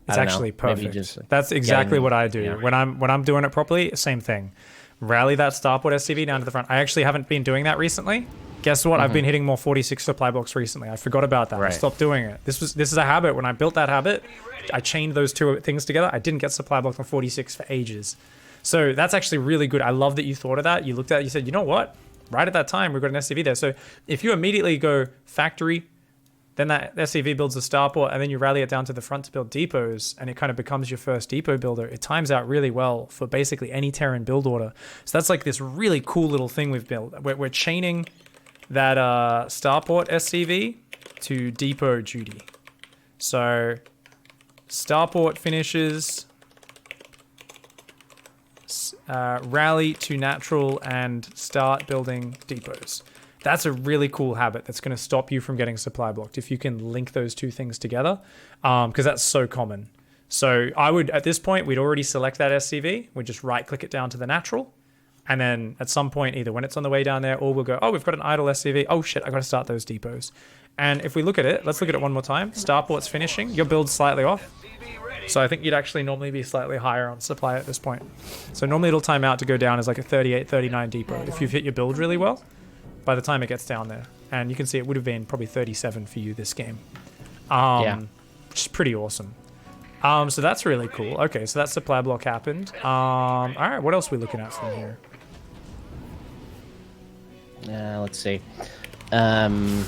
Speaker 1: it's actually perfect. That's exactly what I do. When I'm doing it properly, same thing. Rally that starport SCV down to the front. I actually haven't been doing that recently. Guess what? I've been hitting more 46 supply blocks recently. I forgot about that. I stopped doing it. This is a habit. When I built that habit, I chained those two things together. I didn't get supply blocks on 46 for ages. So that's actually really good. I love that you thought of that. You looked at it, you said, you know what? Right at that time, we've got an SCV there. So if you immediately go factory, then that SCV builds a starport, and then you rally it down to the front to build depots, and it kind of becomes your first depot builder. It times out really well for basically any Terran build order. So that's like this really cool little thing we've built. We're chaining that starport SCV to depot duty. So starport finishes, rally to natural, and start building depots. That's a really cool habit that's going to stop you from getting supply blocked if you can link those two things together, because that's so common. So I would, at this point, we'd already select that SCV. We'd just right-click it down to the natural. And then at some point, either when it's on the way down there, or we'll go, oh, we've got an idle SCV. Oh, shit, I got to start those depots. And if we look at it, let's look at it one more time. Starport's finishing. Your build's slightly off. So I think you'd actually normally be slightly higher on supply at this point. So normally it'll time out to go down as like a 38, 39 depot if you've hit your build really well. By the time it gets down there, and you can see it would have been probably 37 for you this game, which is pretty awesome. So that's really cool. Okay, so that supply block happened. All right, what else are we looking at from here?
Speaker 2: Let's see. The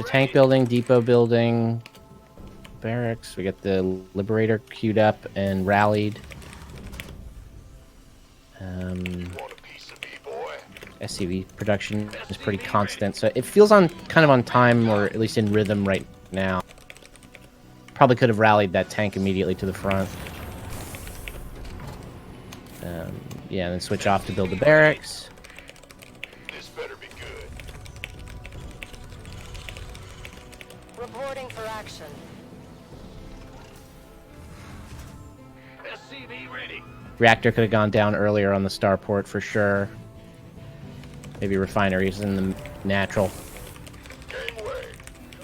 Speaker 2: tank building, depot building, barracks. We got the Liberator queued up and rallied. SCV production is pretty constant, so it feels kind of on time, or at least in rhythm right now. Probably could have rallied that tank immediately to the front. Yeah, and then switch off to build the barracks.
Speaker 4: This better be good.
Speaker 5: Reporting for action.
Speaker 4: SCV ready.
Speaker 2: Reactor could have gone down earlier on the starport for sure. Maybe refineries in the natural.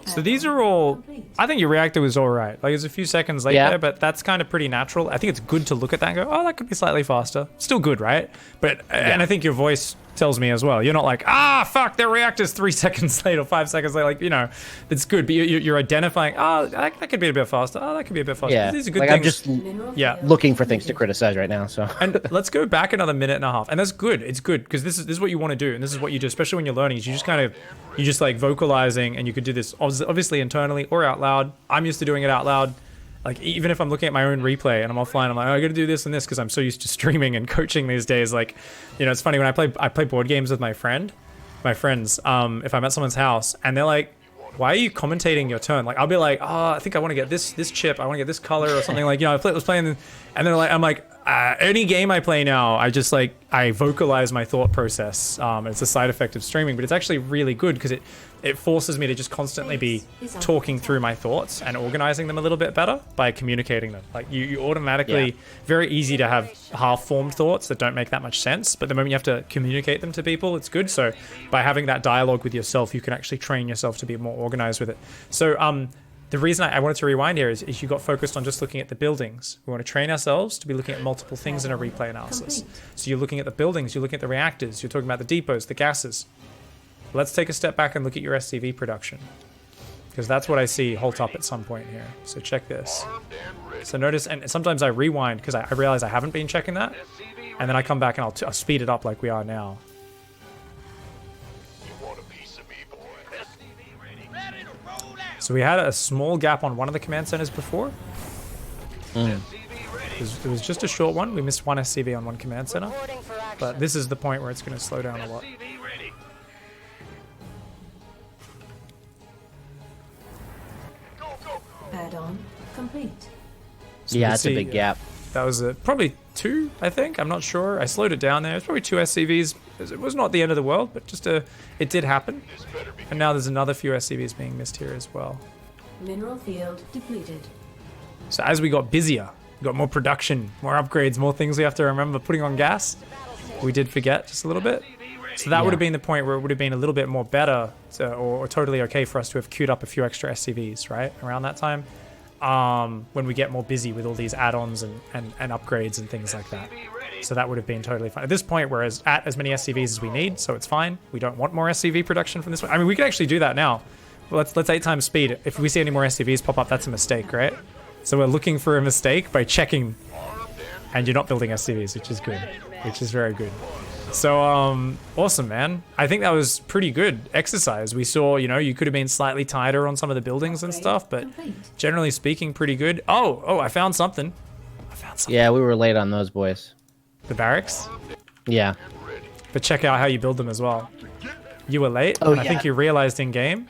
Speaker 1: So these are all, I think your reactor was all right. Like, it's a few seconds late there, but that's kind of pretty natural. I think it's good to look at that and go, oh, that could be slightly faster. Still good, right? But, and I think your voice tells me as well. You're not like, fuck, their reactor's 3 seconds late or 5 seconds late. Like, you know, it's good. But you're identifying, that could be a bit faster. Oh, that could be a bit faster.
Speaker 2: Yeah,
Speaker 1: These are good
Speaker 2: like
Speaker 1: things.
Speaker 2: I'm just looking for things to criticize right now. So
Speaker 1: And let's go back another minute and a half. And that's good. It's good because this is what you want to do. And this is what you do, especially when you're learning. Is you just like vocalizing, and you could do this obviously internally or out loud. I'm used to doing it out loud. Like, even if I'm looking at my own replay and I'm offline, I'm like, I got to do this and this because I'm so used to streaming and coaching these days. Like, you know, it's funny when I play board games with my friends. If I'm at someone's house and they're like, why are you commentating your turn? Like, I'll be like, I think I want to get this chip. I want to get this color or something. Like, you know, I was playing, and they're like, I'm like, any game I play now, I vocalize my thought process. It's a side effect of streaming, but it's actually really good because it forces me to just constantly be talking through my thoughts and organizing them a little bit better by communicating them. Like, you automatically, very easy to have half-formed thoughts that don't make that much sense, but the moment you have to communicate them to people, it's good. So by having that dialogue with yourself, you can actually train yourself to be more organized with it. So the reason I wanted to rewind here is you got focused on just looking at the buildings. We want to train ourselves to be looking at multiple things in a replay analysis. So you're looking at the buildings, you're looking at the reactors, you're talking about the depots, the gases. Let's take a step back and look at your SCV production, because that's what I see halt up at some point here. So check this. So notice, and sometimes I rewind because I realize I haven't been checking that, and then I come back and I'll speed it up like we are now. So we had a small gap on one of the command centers before. It was just a short one. We missed one SCV on one command center, but this is the point where it's going to slow down a lot.
Speaker 3: Add-on complete.
Speaker 1: So
Speaker 2: yeah, it's a big gap.
Speaker 1: That was probably 2, I think. I'm not sure. I slowed it down there. It's probably 2 SCVs. It was not the end of the world, but just it did happen. And now there's another few SCVs being missed here as well.
Speaker 3: Mineral field depleted.
Speaker 1: So as we got busier, we got more production, more upgrades, more things we have to remember putting on gas. We did forget just a little bit. So that would have been the point where it would have been a little bit more better or totally okay for us to have queued up a few extra SCVs, right? Around that time. When we get more busy with all these add-ons and upgrades and things like that. So that would have been totally fine. At this point, we're at as many SCVs as we need, so it's fine. We don't want more SCV production from this one. I mean, we can actually do that now. Let's 8 times speed. If we see any more SCVs pop up, that's a mistake, right? So we're looking for a mistake by checking, and you're not building SCVs, which is good, which is very good. So, awesome, man. I think that was pretty good exercise. We saw, you know, you could have been slightly tighter on some of the buildings and stuff, but generally speaking, pretty good. Oh, I found something.
Speaker 2: Yeah, we were late on those boys.
Speaker 1: The barracks?
Speaker 2: Yeah.
Speaker 1: But check out how you build them as well. You were late,
Speaker 2: and
Speaker 1: I think you realized in game.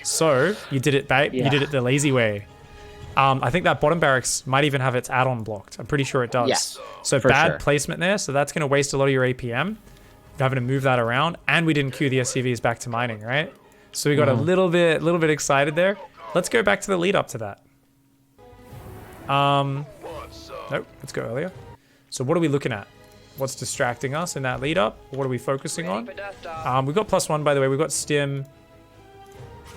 Speaker 1: So you did it, you did it the lazy way. I think that bottom barracks might even have its add-on blocked. I'm pretty sure it does.
Speaker 2: Yeah,
Speaker 1: so bad placement there. So that's going to waste a lot of your APM. Having to move that around, and we didn't queue the SCVs back to mining, right? So we got a little bit excited there. Let's go back to the lead up to that. Nope, let's go earlier. So what are we looking at? What's distracting us in that lead up? What are we focusing on? We've got +1, by the way. We've got stim.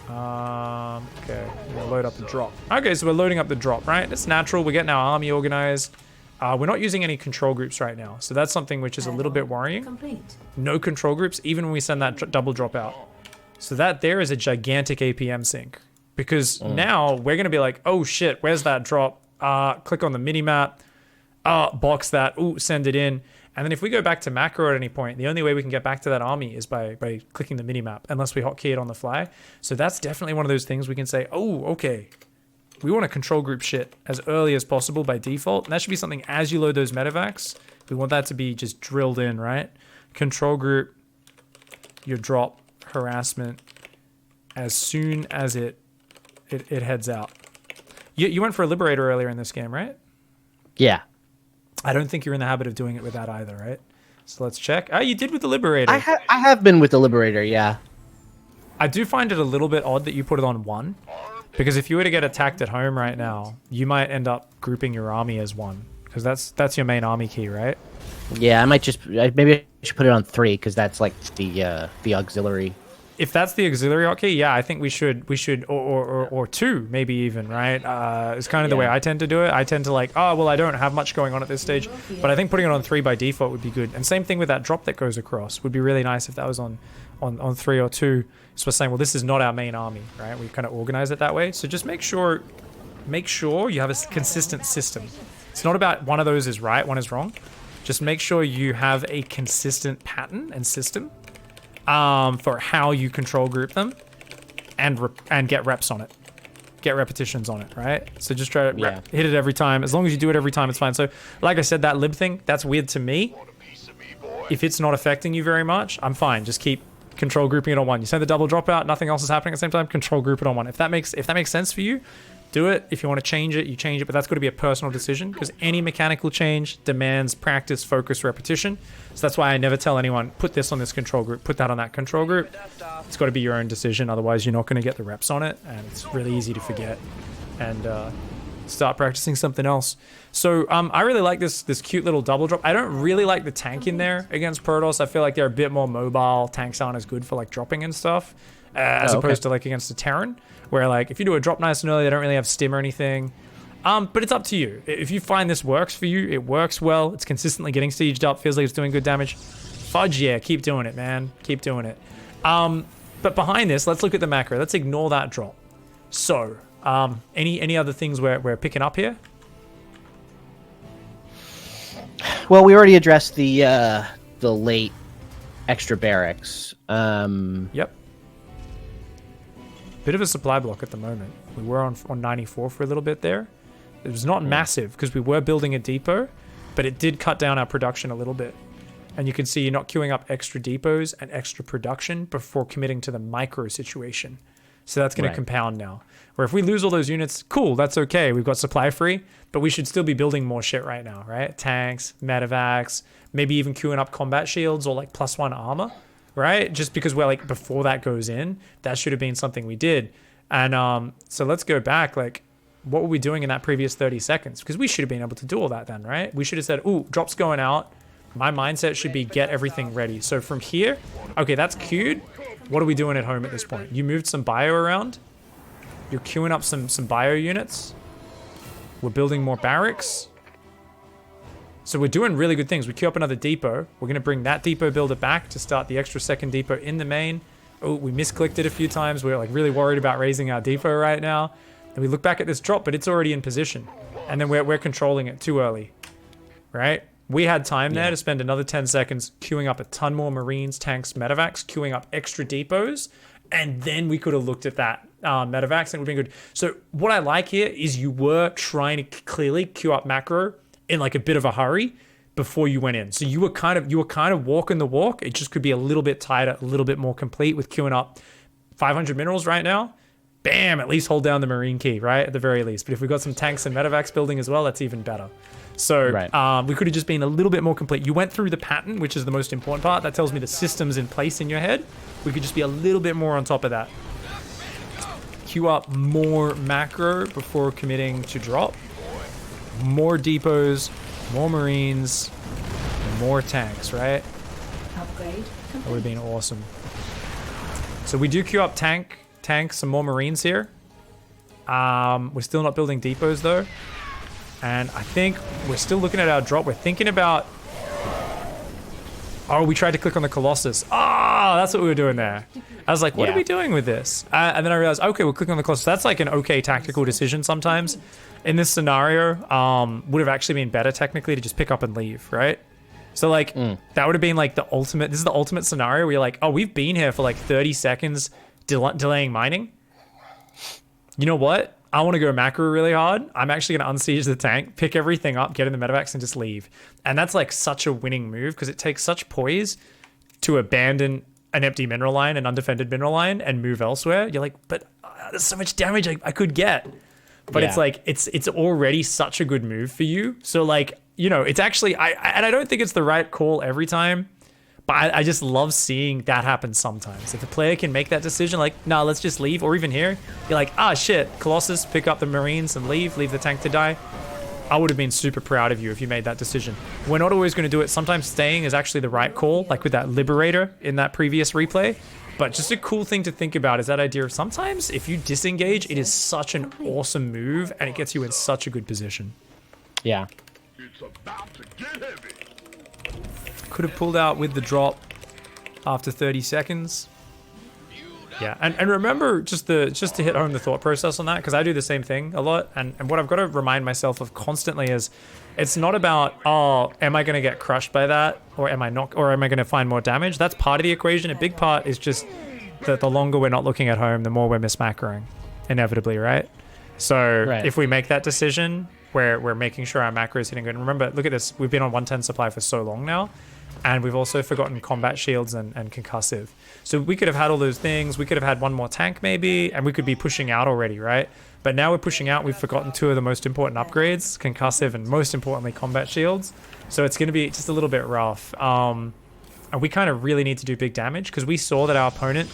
Speaker 1: Okay, we'll load up the drop. Okay, so we're loading up the drop, right? It's natural. We're getting our army organized. We're not using any control groups right now, so that's something which is a little bit worrying. No control groups, even when we send that double drop out. So that there is a gigantic APM sink, because now we're going to be like, oh shit, where's that drop? Click on the mini-map, box that, send it in. And then if we go back to macro at any point, the only way we can get back to that army is by clicking the mini-map, unless we hotkey it on the fly. So that's definitely one of those things we can say, oh, okay. We want to control group shit as early as possible by default. And that should be something as you load those medevacs. We want that to be just drilled in, right? Control group, your drop, harassment, as soon as it heads out. You went for a Liberator earlier in this game, right?
Speaker 2: Yeah.
Speaker 1: I don't think you're in the habit of doing it with that either, right? So let's check. Oh, you did with the Liberator.
Speaker 2: I have been with the Liberator, yeah.
Speaker 1: I do find it a little bit odd that you put it on 1. Because if you were to get attacked at home right now, you might end up grouping your army as 1. Because that's your main army key, right?
Speaker 2: Yeah, I might just maybe I should put it on 3 because that's like the auxiliary.
Speaker 1: If that's the auxiliary hotkey, yeah, I think we should or 2 maybe even, right? It's kind of the way I tend to do it. I tend to like, oh well, I don't have much going on at this stage, but I think putting it on 3 by default would be good. And same thing with that drop that goes across would be really nice if that was on 3 or 2. So we're saying, well, this is not our main army, right? We kind of organize it that way. So just make sure you have a consistent system. It's not about one of those is right, one is wrong. Just make sure you have a consistent pattern and system for how you control group them and get reps on it. Get repetitions on it, right? So just try to hit it every time. As long as you do it every time, it's fine. So like I said, that lib thing, that's weird to me. If it's not affecting you very much, I'm fine. Just keep control grouping it on 1. You send the double dropout, nothing else is happening at the same time, control group it on 1. If that makes sense for you, do it. If you want to change it, you change it, but that's got to be a personal decision because any mechanical change demands practice, focus, repetition. So that's why I never tell anyone, put this on this control group, put that on that control group. It's got to be your own decision. Otherwise, you're not going to get the reps on it, and it's really easy to forget and start practicing something else. So I really like this cute little double drop. I don't really like the tank in there against Protoss. I feel like they're a bit more mobile. Tanks aren't as good for like dropping and stuff as opposed to like against a Terran. Where like if you do a drop nice and early, they don't really have stim or anything. But it's up to you. If you find this works for you, it works well. It's consistently getting sieged up. Feels like it's doing good damage. Fudge, yeah, keep doing it, man. Keep doing it. But behind this, let's look at the macro. Let's ignore that drop. So, any other things we're picking up here?
Speaker 2: Well, we already addressed the late extra barracks.
Speaker 1: Yep. Bit of a supply block at the moment. We were on 94 for a little bit there. It was not massive because we were building a depot, but it did cut down our production a little bit. And you can see you're not queuing up extra depots and extra production before committing to the micro situation. So that's going to compound now. Where if we lose all those units, cool, that's okay. We've got supply free, but we should still be building more shit right now, right? Tanks, medevacs, maybe even queuing up combat shields or like +1 armor. Right? Just because we're like, before that goes in, that should have been something we did. And so let's go back. Like, what were we doing in that previous 30 seconds? Because we should have been able to do all that then, right? We should have said, ooh, drop's going out. My mindset should be get everything ready. So from here, okay, that's queued. What are we doing at home at this point? You moved some bio around. You're queuing up some bio units. We're building more barracks. So we're doing really good things. We queue up another depot. We're going to bring that depot builder back to start the extra second depot in the main. Oh, we misclicked it a few times. We're like really worried about raising our depot right now. And we look back at this drop, but it's already in position. And then we're controlling it too early, right? We had time there to spend another 10 seconds queuing up a ton more Marines, tanks, medevacs, queuing up extra depots. And then we could have looked at that medevacs and it would have been good. So what I like here is you were trying to clearly queue up macro in like a bit of a hurry before you went in. So you were kind of walking the walk. It just could be a little bit tighter, a little bit more complete with queuing up 500 minerals right now. Bam, at least hold down the Marine key, right? At the very least. But if we've got some tanks and medevacs building as well, that's even better. So we could have just been a little bit more complete. You went through the pattern, which is the most important part. That tells me the system's in place in your head. We could just be a little bit more on top of that. Queue up more macro before committing to drop. More depots, more Marines, more tanks, right?
Speaker 3: Upgrade
Speaker 1: That would have been awesome. So we do queue up tanks, some more Marines here. We're still not building depots though. And I think we're still looking at our drop. We're thinking about... Oh, we tried to click on the Colossus. Ah, that's what we were doing there. I was like, what are we doing with this? And then I realized, okay, we're clicking on the Colossus. That's like an okay tactical decision sometimes. In this scenario, would have actually been better technically to just pick up and leave, right? So like, that would have been like the ultimate, this is the ultimate scenario where you're like, oh, we've been here for like 30 seconds delaying mining. You know what? I want to go macro really hard. I'm actually going to unsiege the tank, pick everything up, get in the medevacs and just leave. And that's like such a winning move because it takes such poise to abandon an empty mineral line, an undefended mineral line and move elsewhere. You're like, but there's so much damage I could get. But it's like, it's already such a good move for you. So like, you know, it's actually, I don't think it's the right call every time, but I just love seeing that happen sometimes. If a player can make that decision, like, nah, let's just leave. Or even here, you're like, ah, shit, Colossus, pick up the Marines and leave the tank to die. I would have been super proud of you if you made that decision. We're not always going to do it. Sometimes staying is actually the right call, like with that Liberator in that previous replay. But just a cool thing to think about is that idea of sometimes if you disengage, it is such an awesome move and it gets you in such a good position.
Speaker 2: Yeah.
Speaker 4: It's about to get heavy.
Speaker 1: Could have pulled out with the drop after 30 seconds. Yeah, and remember just to hit home the thought process on that, because I do the same thing a lot, and what I've got to remind myself of constantly is it's not about, oh, am I going to get crushed by that, or am I not, or am I going to find more damage? That's part of the equation. A big part is just that the longer we're not looking at home, the more we're mismacroing, inevitably, right? So if we make that decision where we're making sure our macro is hitting good, and remember, look at this, we've been on 110 supply for so long now, and we've also forgotten combat shields and concussive. So we could have had all those things. We could have had one more tank maybe, and we could be pushing out already, right? But now we're pushing out. We've forgotten two of the most important upgrades, concussive and most importantly, combat shields. So it's going to be just a little bit rough. And we kind of really need to do big damage because we saw that our opponent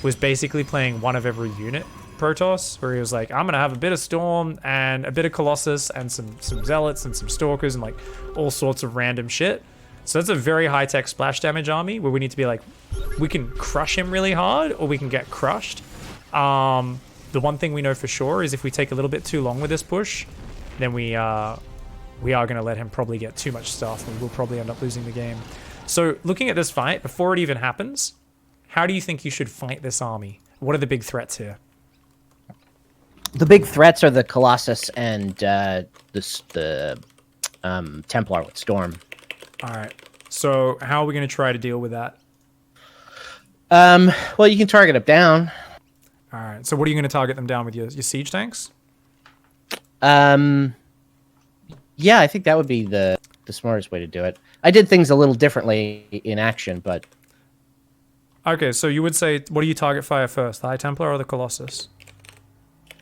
Speaker 1: was basically playing one of every unit Protoss, where he was like, I'm going to have a bit of Storm and a bit of Colossus and some Zealots and some Stalkers and like all sorts of random shit. So that's a very high-tech splash damage army where we need to be like, we can crush him really hard or we can get crushed. The one thing we know for sure is if we take a little bit too long with this push, then we are going to let him probably get too much stuff and we'll probably end up losing the game. So looking at this fight, before it even happens, how do you think you should fight this army? What are the big threats here?
Speaker 2: The big threats are the Colossus and the Templar with Storm.
Speaker 1: All right. So how are we going to try to deal with that?
Speaker 2: Well, you can target them down.
Speaker 1: All right. So what are you going to target them down with, your siege tanks?
Speaker 2: Yeah, I think that would be the smartest way to do it. I did things a little differently in action, but...
Speaker 1: Okay, so you would say, what do you target fire first, the High Templar or the Colossus?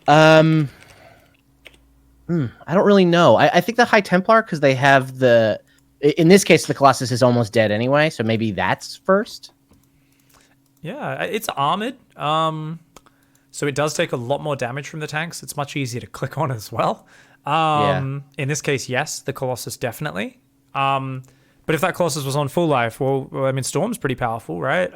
Speaker 2: I don't really know. I think the High Templar, because they have the... In this case, the Colossus is almost dead anyway, so maybe that's first.
Speaker 1: Yeah, it's armored. So it does take a lot more damage from the tanks. It's much easier to click on as well. In this case, yes, the Colossus definitely. But if that Colossus was on full life, well, I mean, Storm's pretty powerful, right?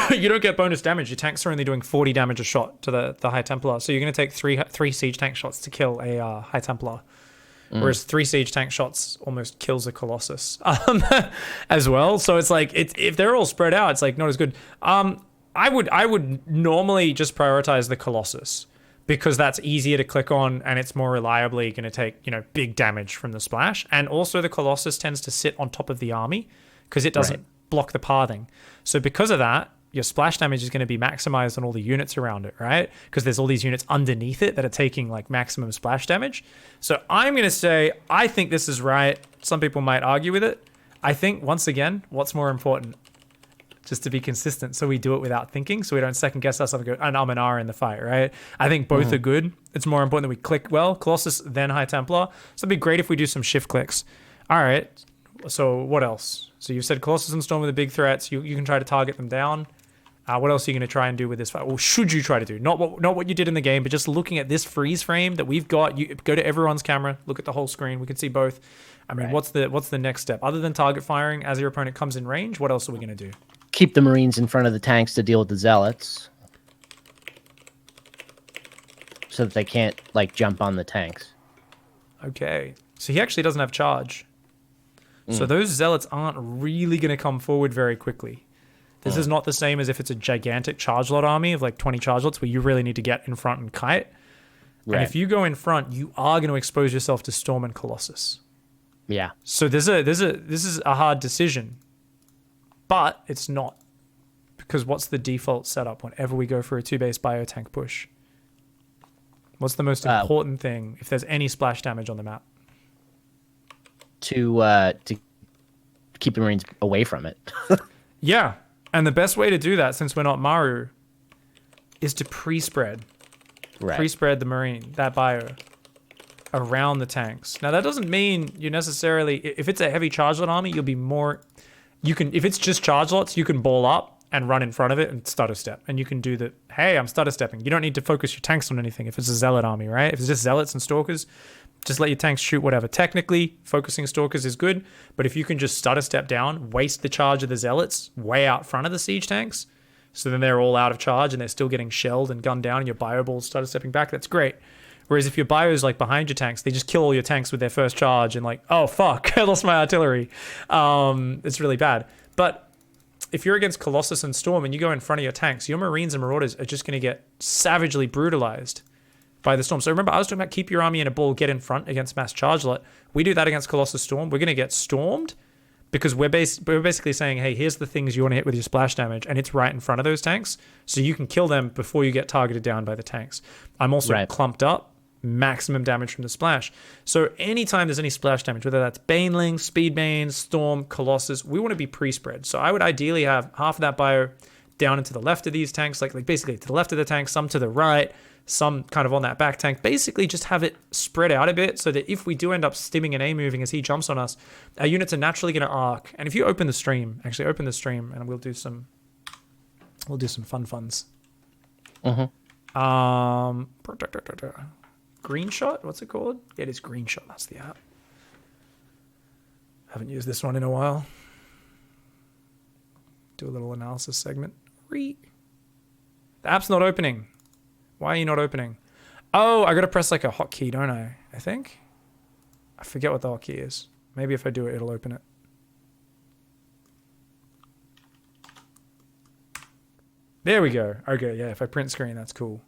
Speaker 1: You don't get bonus damage. Your tanks are only doing 40 damage a shot to the High Templar. So you're going to take three siege tank shots to kill a High Templar. Whereas 3 siege tank shots almost kills a Colossus as well. So it's like, if they're all spread out, it's like not as good. I would normally just prioritize the Colossus because that's easier to click on and it's more reliably going to take, big damage from the splash. And also the Colossus tends to sit on top of the army because it doesn't block the pathing. So because of that, your splash damage is going to be maximized on all the units around it, right? Because there's all these units underneath it that are taking like maximum splash damage. So I'm going to say, I think this is right. Some people might argue with it. I think, once again, what's more important? Just to be consistent, so we do it without thinking, so we don't second guess ourselves and go, and I'm an R in the fight, right? I think both are good. It's more important that we click well, Colossus, then High Templar. So it'd be great if we do some shift clicks. All right, so what else? So you said Colossus and Storm are the big threats. You can try to target them down. What else are you going to try and do with this fight? Or should you try to do? Not what you did in the game, but just looking at this freeze frame that we've got. You go to everyone's camera, look at the whole screen. We can see both. I mean, what's the next step? Other than target firing as your opponent comes in range, what else are we going to do?
Speaker 2: Keep the Marines in front of the tanks to deal with the Zealots. So that they can't, jump on the tanks.
Speaker 1: Okay. So he actually doesn't have charge. So those Zealots aren't really going to come forward very quickly. This is not the same as if it's a gigantic charge lot army of 20 charge lots where you really need to get in front and kite. Right. And if you go in front, you are going to expose yourself to Storm and Colossus.
Speaker 2: Yeah.
Speaker 1: So this is a hard decision. But it's not. Because what's the default setup whenever we go for a 2-base biotank push? What's the most important thing if there's any splash damage on the map?
Speaker 2: To keep the Marines away from it.
Speaker 1: Yeah. And the best way to do that, since we're not Maru, is to pre-spread.
Speaker 2: Right.
Speaker 1: Pre-spread the Marine, that bio, around the tanks. Now, that doesn't mean you necessarily... If it's a heavy charge lot army, you'll be more... If it's just charge lots, you can ball up and run in front of it and stutter step. And you can do hey, I'm stutter stepping. You don't need to focus your tanks on anything if it's a Zealot army, right? If it's just Zealots and Stalkers, Just let your tanks shoot whatever. Technically, focusing stalkers is good, but if you can just stutter step down, waste the charge of the zealots way out front of the siege tanks, so then they're all out of charge and they're still getting shelled and gunned down and your bio balls stutter stepping back, that's great. Whereas if your bio's like behind your tanks, they just kill all your tanks with their first charge and like, oh fuck, I lost my artillery. It's really bad. But if you're against Colossus and Storm and you go in front of your tanks, your Marines and Marauders are just going to get savagely brutalized by the Storm. So remember, I was talking about keep your army in a ball, get in front against Mass Chargelet. We do that against Colossus Storm. We're going to get stormed because we're basically saying, hey, here's the things you want to hit with your splash damage, and it's right in front of those tanks, so you can kill them before you get targeted down by the tanks. I'm also clumped up, maximum damage from the splash. So anytime there's any splash damage, whether that's Baneling, Speedbane, Storm, Colossus, we want to be pre-spread. So I would ideally have half of that bio down and to the left of these tanks, like basically to the left of the tank, some to the right, some kind of on that back tank. Basically just have it spread out a bit so that if we do end up stimming and A-moving as he jumps on us, our units are naturally going to arc. And if you open the stream, actually open the stream and we'll do some funs. Green Shot? What's it called? Yeah, it is Green Shot. That's the app. Haven't used this one in a while. Do a little analysis segment. The app's not opening. Why are you not opening? Oh, I gotta press like a hotkey, don't I? I think. I forget what the hotkey is. Maybe if I do it, it'll open it. There we go. Okay, yeah, if I print screen, that's cool.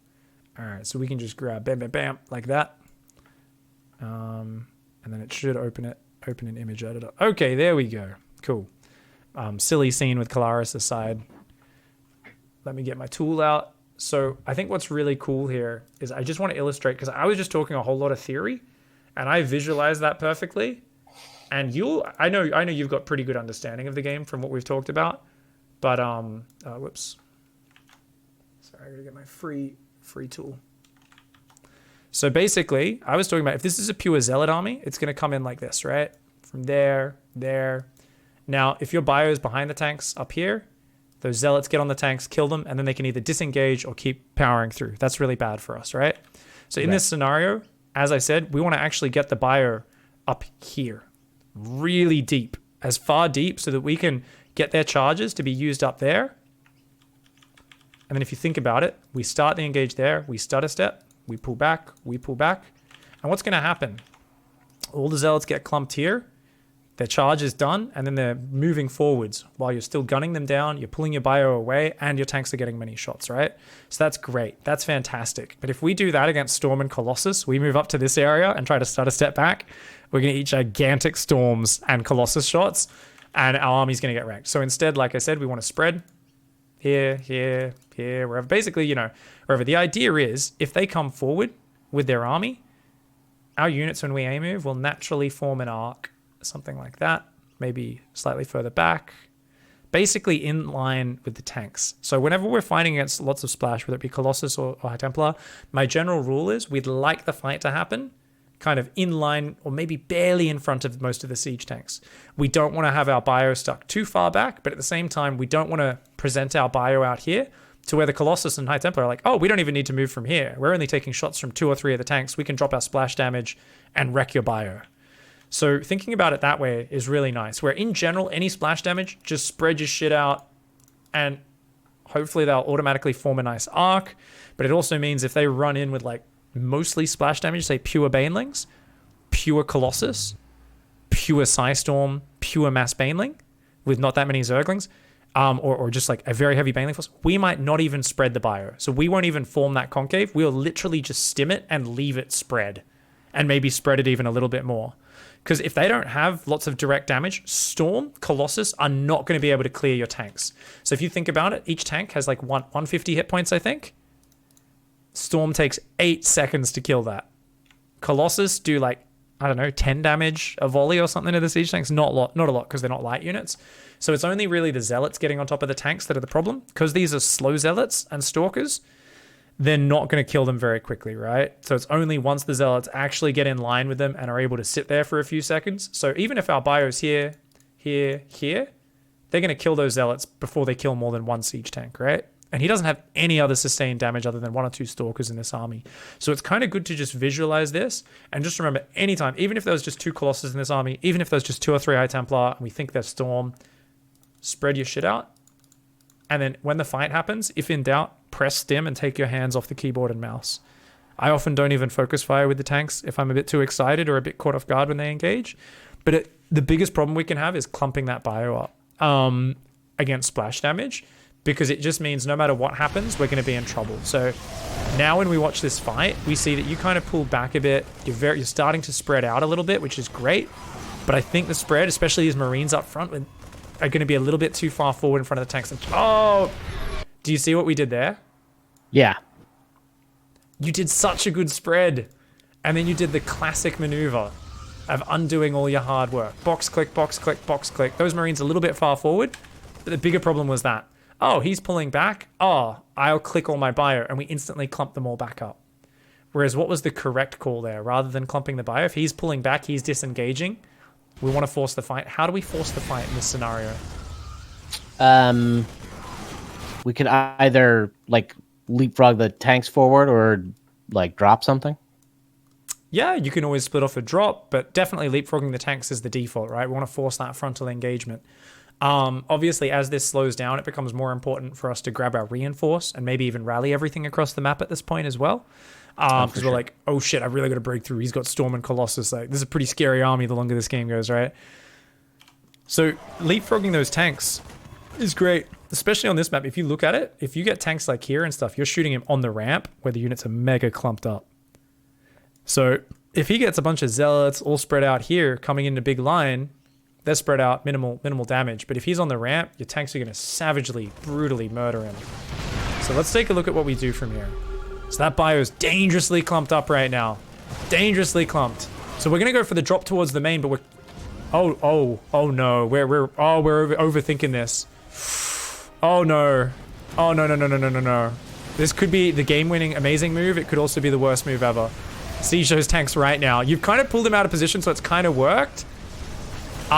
Speaker 1: All right, so we can just grab bam, bam, bam, like that. And then it should open an image editor. Okay, there we go. Cool. Silly scene with Kalaris aside. Let me get my tool out. So I think what's really cool here is I just want to illustrate, because I was just talking a whole lot of theory, and I visualized that perfectly. And I know you've got pretty good understanding of the game from what we've talked about. But whoops. Sorry, I gotta get my free tool. So basically, I was talking about if this is a pure zealot army, it's gonna come in like this, right? From there. Now, if your bio is behind the tanks up here, those zealots get on the tanks, kill them, and then they can either disengage or keep powering through. That's really bad for us, right? So in this scenario, as I said, we want to actually get the bio up here, really deep, as far deep so that we can get their charges to be used up there. And then if you think about it, we start the engage there, we stutter step, we pull back. And what's going to happen? All the zealots get clumped here. Their charge is done, and then they're moving forwards while you're still gunning them down, you're pulling your bio away, and your tanks are getting many shots, right? So that's great. That's fantastic. But if we do that against Storm and Colossus, we move up to this area and try to start a step back, we're going to eat gigantic Storms and Colossus shots, and our army's going to get wrecked. So instead, like I said, we want to spread here, wherever. Basically, wherever. The idea is, if they come forward with their army, our units, when we A-move, will naturally form an arc. Something like that, maybe slightly further back, basically in line with the tanks. So whenever we're fighting against lots of splash, whether it be Colossus or High Templar, my general rule is we'd like the fight to happen kind of in line or maybe barely in front of most of the siege tanks. We don't want to have our bio stuck too far back, but at the same time, we don't want to present our bio out here to where the Colossus and High Templar are like, oh, we don't even need to move from here. We're only taking shots from 2 or 3 of the tanks. We can drop our splash damage and wreck your bio. So thinking about it that way is really nice, where in general, any splash damage, just spread your shit out and hopefully they'll automatically form a nice arc. But it also means if they run in with like mostly splash damage, say pure Banelings, pure Colossus, pure Psystorm, pure Mass Baneling with not that many Zerglings, or just like a very heavy Baneling force, we might not even spread the bio. So we won't even form that concave. We'll literally just stim it and leave it spread and maybe spread it even a little bit more. Because if they don't have lots of direct damage, Storm, Colossus are not going to be able to clear your tanks. So if you think about it, each tank has like 150 hit points, I think. Storm takes 8 seconds to kill that. Colossus do like, I don't know, 10 damage a volley or something to the siege tanks. Not a lot because they're not light units. So it's only really the zealots getting on top of the tanks that are the problem. Because these are slow zealots and stalkers, they're not going to kill them very quickly, right? So it's only once the zealots actually get in line with them and are able to sit there for a few seconds. So even if our bio's here, they're going to kill those zealots before they kill more than one siege tank, right? And he doesn't have any other sustained damage other than 1 or 2 stalkers in this army. So it's kind of good to just visualize this and just remember anytime, even if there was just 2 Colossus in this army, even if there's just 2 or 3 High Templar and we think they're Storm, spread your shit out. And then when the fight happens, if in doubt, press stim and take your hands off the keyboard and mouse. I often don't even focus fire with the tanks if I'm a bit too excited or a bit caught off guard when they engage. But the biggest problem we can have is clumping that bio up against splash damage, because it just means no matter what happens, we're going to be in trouble. So now when we watch this fight, we see that you kind of pulled back a bit. You're starting to spread out a little bit, which is great. But I think the spread, especially these Marines up front, are going to be a little bit too far forward in front of the tanks. Oh, do you see what we did there?
Speaker 2: Yeah.
Speaker 1: You did such a good spread. And then you did the classic maneuver of undoing all your hard work. Box click, box click, box click. Those Marines a little bit far forward. But the bigger problem was that, oh, he's pulling back. Oh, I'll click all my bio. And we instantly clump them all back up. Whereas what was the correct call there? Rather than clumping the bio, if he's pulling back, he's disengaging. We want to force the fight. How do we force the fight in this scenario?
Speaker 2: We could either like leapfrog the tanks forward or like drop something.
Speaker 1: Yeah, you can always split off a drop, but definitely leapfrogging the tanks is the default, right? We want to force that frontal engagement. Obviously, as this slows down, it becomes more important for us to grab our reinforce and maybe even rally everything across the map at this point as well. Because we're like, oh shit, I really got to break through. He's got Storm and Colossus. Like, this is a pretty scary army the longer this game goes, right? So leapfrogging those tanks is great, especially on this map. If you look at it, if you get tanks like here and stuff, you're shooting him on the ramp where the units are mega clumped up. So if he gets a bunch of zealots all spread out here coming into big line, they're spread out, minimal damage. But if he's on the ramp, your tanks are going to savagely, brutally murder him. So let's take a look at what we do from here. So that bio is dangerously clumped up right now. Dangerously clumped. So we're going to go for the drop towards the main, but we're... Oh no. We're overthinking this. Oh no. Oh no. This could be the game-winning amazing move. It could also be the worst move ever. Siege those tanks right now. You've kind of pulled him out of position, so it's kind of worked. We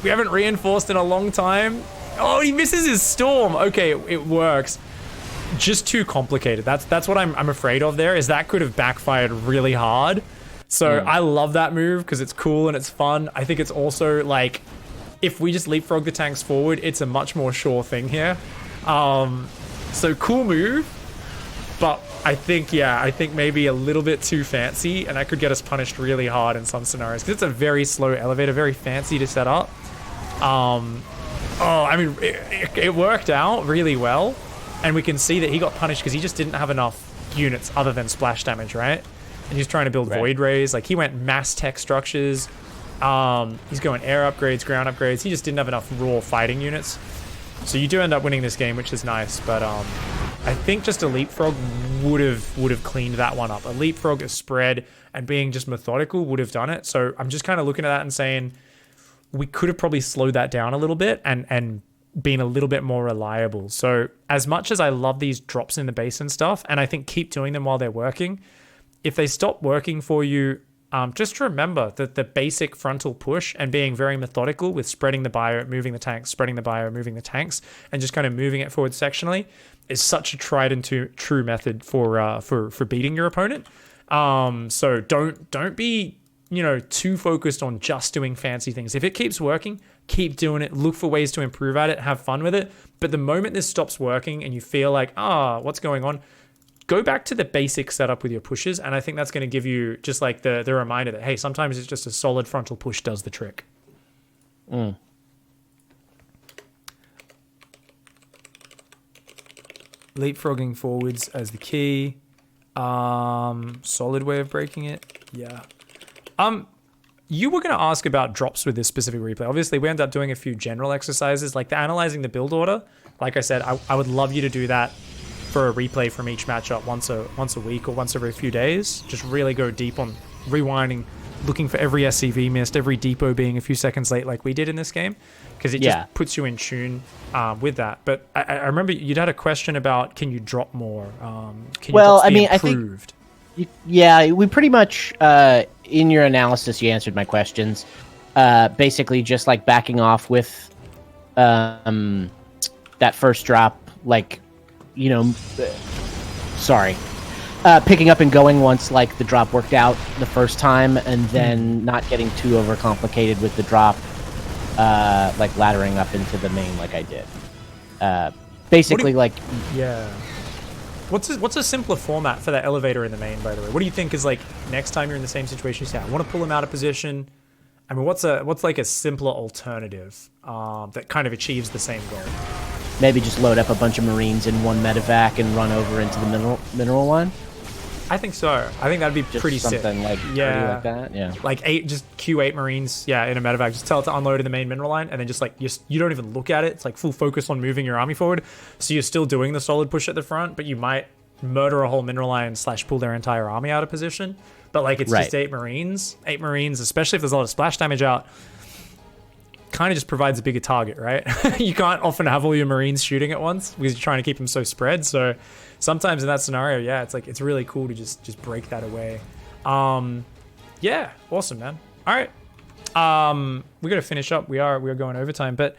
Speaker 1: haven't reinforced in a long time. Oh, he misses his storm. Okay, it works. Just too complicated. That's what I'm afraid of there, is that could have backfired really hard. So I love that move because it's cool and it's fun. I think it's also like, if we just leapfrog the tanks forward, it's a much more sure thing here. So cool move, but I think maybe a little bit too fancy, and that could get us punished really hard in some scenarios because it's a very slow elevator, very fancy to set up. I mean, it worked out really well, and we can see that he got punished because he just didn't have enough units other than splash damage, right? And he's trying to build void rays. Like, he went mass tech structures. He's going air upgrades, ground upgrades. He just didn't have enough raw fighting units. So you do end up winning this game, which is nice. But I think just a leapfrog would have cleaned that one up. A leapfrog, a spread, and being just methodical would have done it. So I'm just kind of looking at that and saying we could have probably slowed that down a little bit and been a little bit more reliable. So as much as I love these drops in the base and stuff, and I think keep doing them while they're working, if they stop working for you, just remember that the basic frontal push and being very methodical with spreading the bio, moving the tanks, spreading the bio, moving the tanks, and just kind of moving it forward sectionally is such a tried and true method for beating your opponent. So don't be, too focused on just doing fancy things. If it keeps working, keep doing it. Look for ways to improve at it. Have fun with it. But the moment this stops working and you feel like, what's going on? Go back to the basic setup with your pushes, and I think that's going to give you just like the reminder that, hey, sometimes it's just a solid frontal push does the trick. Leapfrogging forwards as the key. Solid way of breaking it. Yeah. You were going to ask about drops with this specific replay. Obviously, we ended up doing a few general exercises, like the analyzing the build order. Like I said, I would love you to do that for a replay from each matchup once a week or once every few days. Just really go deep on rewinding, looking for every SCV missed, every depot being a few seconds late like we did in this game, because it just puts you in tune with that. But I remember you'd had a question about, can you drop more? Can your drops be improved?
Speaker 2: I think, we pretty much, in your analysis, you answered my questions. Basically just like backing off with that first drop, like, you know, sorry, picking up and going once like the drop worked out the first time, and then not getting too overcomplicated with the drop, like laddering up into the main like I did. Basically, like,
Speaker 1: yeah. What's a simpler format for that elevator in the main, by the way? What do you think is like next time you're in the same situation? You say, I want to pull him out of position. I mean, what's like a simpler alternative that kind of achieves the same goal?
Speaker 2: maybe just load up a bunch of Marines in one medevac and run over into the mineral one.
Speaker 1: I think so. I think that'd be
Speaker 2: Just
Speaker 1: pretty sick.
Speaker 2: something like like that. Yeah.
Speaker 1: Like just Q8 Marines, in a medevac. Just tell it to unload in the main mineral line, and then just like you don't even look at it. It's like full focus on moving your army forward. So you're still doing the solid push at the front, but you might murder a whole mineral line / pull their entire army out of position. But like it's just 8 Marines. 8 Marines, especially if there's a lot of splash damage out, kind of just provides a bigger target, right? You can't often have all your Marines shooting at once because you're trying to keep them so spread. So sometimes in that scenario, it's like it's really cool to just break that away. Yeah, awesome, man. All right. We got to finish up. We are going overtime, but